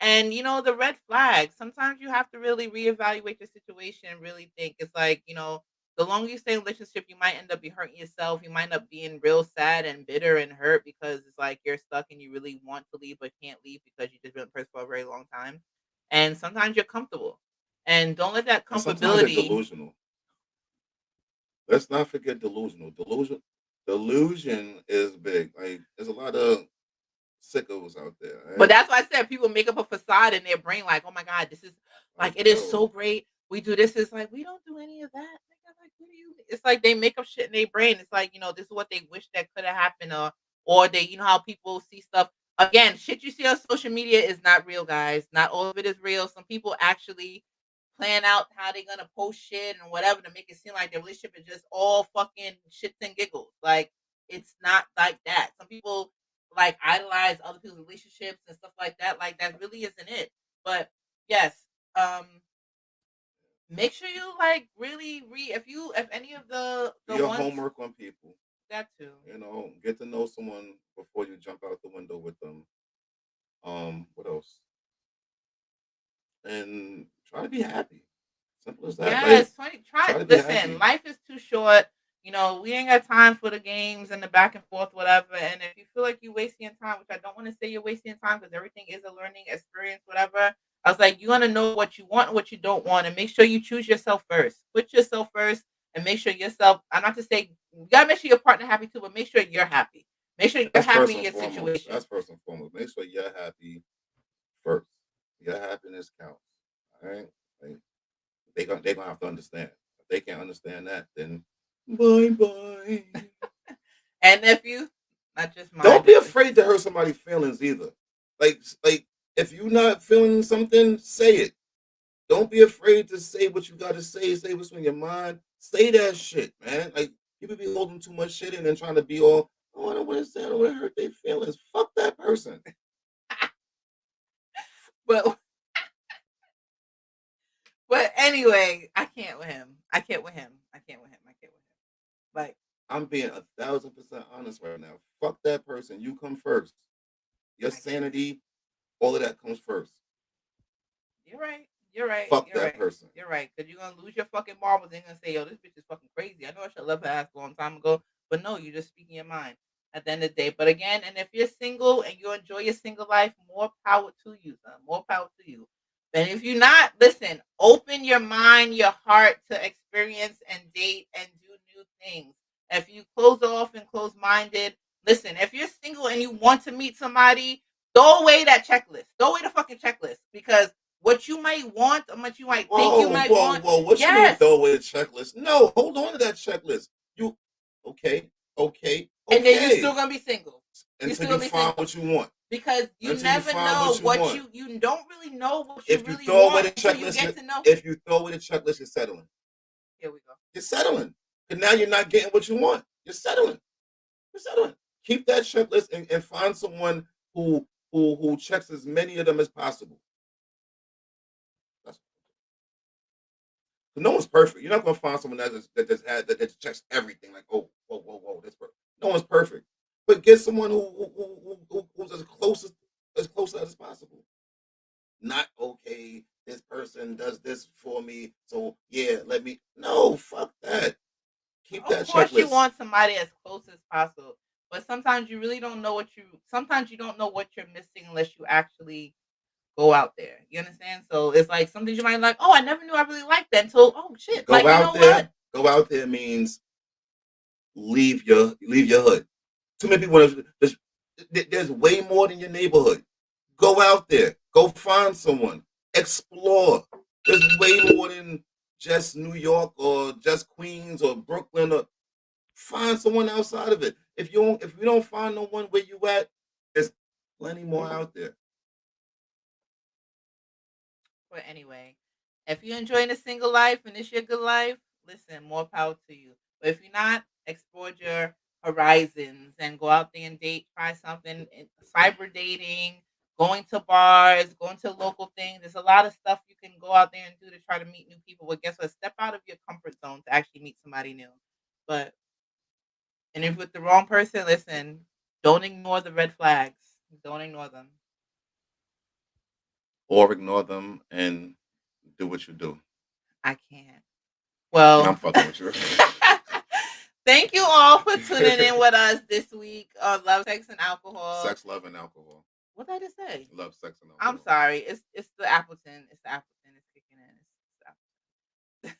And the red flags. Sometimes you have to really reevaluate the situation and really think. It's like, the longer you stay in a relationship, you might end up be hurting yourself. You might end up being real sad and bitter and hurt because it's like you're stuck and you really want to leave but can't leave because you've just been with a person for a very long time. And sometimes you're comfortable. And don't let that Sometimes they're comfortability. delusional. Let's not forget delusional. Delusion is big. Like there's a lot of sickos out there. Right? But that's why I said people make up a facade in their brain, like, oh my God, this is like it is so great. We do this. It's like we don't do any of that. Like, what do you? It's like they make up shit in their brain. It's like this is what they wish that could have happened, or they, how people see stuff. Again, shit you see on social media is not real, guys. Not all of it is real. Some people actually plan out how they're gonna post shit and whatever to make it seem like their relationship is just all fucking shits and giggles. Like it's not like that. Some people like idolize other people's relationships and stuff like that. Like that really isn't it. But yes, make sure you like really read if any of the do your ones, homework on people. That too. Get to know someone before you jump out the window with them. What else? And try to be happy. Simple as that. Yes, like, try listen, life is too short. We ain't got time for the games and the back and forth, whatever. And if you feel like you're wasting your time, which I don't want to say you're wasting your time because everything is a learning experience, whatever. I was like, you want to know what you want and what you don't want, and make sure you choose yourself first. Put yourself first and make sure yourself. I'm not to say you gotta make sure your partner happy too, but make sure you're happy. Make sure you're happy in your situation. That's first and foremost. Make sure you're happy first. Your happiness counts. All right. Like, they're gonna have to understand. If they can't understand that, then bye. And if you not just mine, don't be afraid to hurt somebody's feelings either. Like if you're not feeling something, say it. Don't be afraid to say what you gotta say. Say what's on your mind. Say that shit, man. Like people be holding too much shit in and trying to be all, oh, I don't want to say, I don't want to hurt their feelings. Fuck that person. But anyway, I can't with him. Like I'm being 1,000% honest right now. Fuck that person. You come first. Your sanity, all of that comes first. You're right. You're right. Fuck you're that right. person. You're right. Because you're gonna lose your fucking marbles and you're gonna say, yo, this bitch is fucking crazy. I know I should love her ass a long time ago, but no, you're just speaking your mind at the end of the day. But again, and if you're single and you enjoy your single life, more power to you, son. More power to you. And if you're not, listen, open your mind, your heart to experience and date and do new things. If you close off and close minded, listen, if you're single and you want to meet somebody, throw away that checklist. Throw away the fucking checklist because what you might want or what you might think you might want. Whoa, what you mean throw away the checklist? No, hold on to that checklist. You okay. And then you're still gonna be single. Until you find what you want. Because you never know what you don't really know what you really want until you get to know. If you throw away the checklist, you're settling. Here we go. You're settling. Because now you're not getting what you want. You're settling. Keep that checklist and find someone who checks as many of them as possible. No one's perfect. You're not gonna find someone that checks everything. Like, oh, whoa, that's perfect. No one's perfect, but get someone who's as close as possible. Not okay. This person does this for me, so yeah, let me. No, fuck that. Keep that checklist. Of course, you want somebody as close as possible, but sometimes you really don't know sometimes you don't know what you're missing unless you actually go out there. You understand? So it's like some things you might like. Oh, I never knew I really liked that until shit. Go like out you know there. What? Go out there means leave your hood. Too many people. There's way more than your neighborhood. Go out there. Go find someone. Explore. There's way more than just New York or just Queens or Brooklyn. Or find someone outside of it. If you don't find no one where you at, there's plenty more out there. But anyway, if you're enjoying a single life and it's your good life, listen, more power to you. But if you're not, explore your horizons and go out there and date, try something, cyber dating, going to bars, going to local things. There's a lot of stuff you can go out there and do to try to meet new people. But guess what? Step out of your comfort zone to actually meet somebody new. But and if with the wrong person, listen, don't ignore the red flags. Don't ignore them. Or ignore them and do what you do. I can't. Well, I'm fucking with you. Thank you all for tuning in with us this week on Love, Sex, and Alcohol. Sex, Love, and Alcohol. What did I just say? Love, Sex, and Alcohol. I'm sorry. It's the Appleton. It's the Appleton. It's kicking in.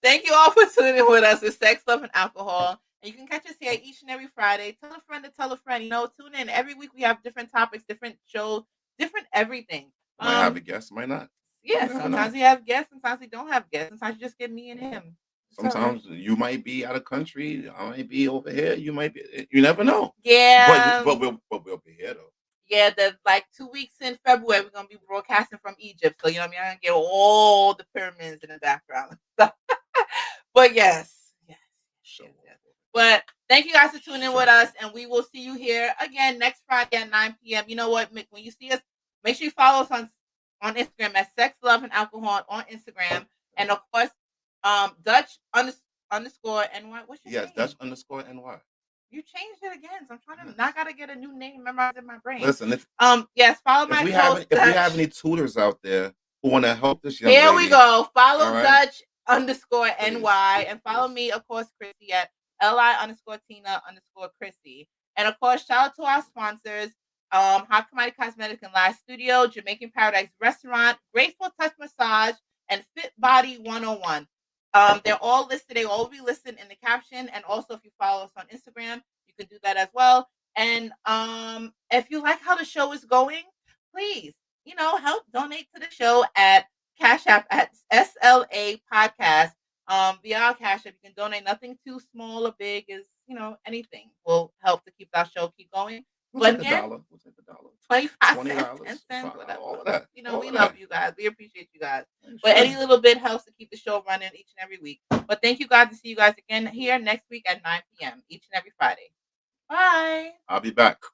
Thank you all for tuning in with us with Sex, Love, and Alcohol. And you can catch us here each and every Friday. Tell a friend to tell a friend. Tune in. Every week we have different topics, different shows, different everything. Might have a guest, might not. Yeah, sometimes we have guests, sometimes we don't have guests. Sometimes you just get me and him. Sometimes you might be out of country. I might be over here. You might be. You never know. Yeah. But we'll be here though. Yeah, the 2 weeks in February we're gonna be broadcasting from Egypt. So you know what I mean. I'm gonna get all the pyramids in the background. But yes. But thank you guys for tuning in with us, and we will see you here again next Friday at 9 p.m. You know what? When you see us, make sure you follow us on Instagram at Sex, Love, and Alcohol on Instagram, and of course, Dutch underscore NY. What's your name? Dutch underscore NY. You changed it again, so I'm trying to. I gotta get a new name memorized in my brain. Listen, yes, follow my post. If we have any tutors out there who want to help this young lady, here we go. Follow Dutch underscore NY and follow me, of course, Chrissy at LI_Tina_Chrissy. And of course, shout out to our sponsors, Hot Commodity Cosmetics and Live Studio, Jamaican Paradise Restaurant, Graceful Touch Massage, and Fit Body 101. They're all listed. They will all be listed in the caption. And also, if you follow us on Instagram, you can do that as well. And if you like how the show is going, please, help donate to the show at Cash App at SLA Podcast. Via our Cash App, you can donate. Nothing too small or big is, anything will help to keep our show keep going. We'll take $1. We'll take $1. $25, 10 cents, whatever. All of that. We love you guys. We appreciate you guys. But any little bit helps to keep the show running each and every week. But thank you guys. To see you guys again here next week at 9 p.m. each and every Friday. Bye. I'll be back.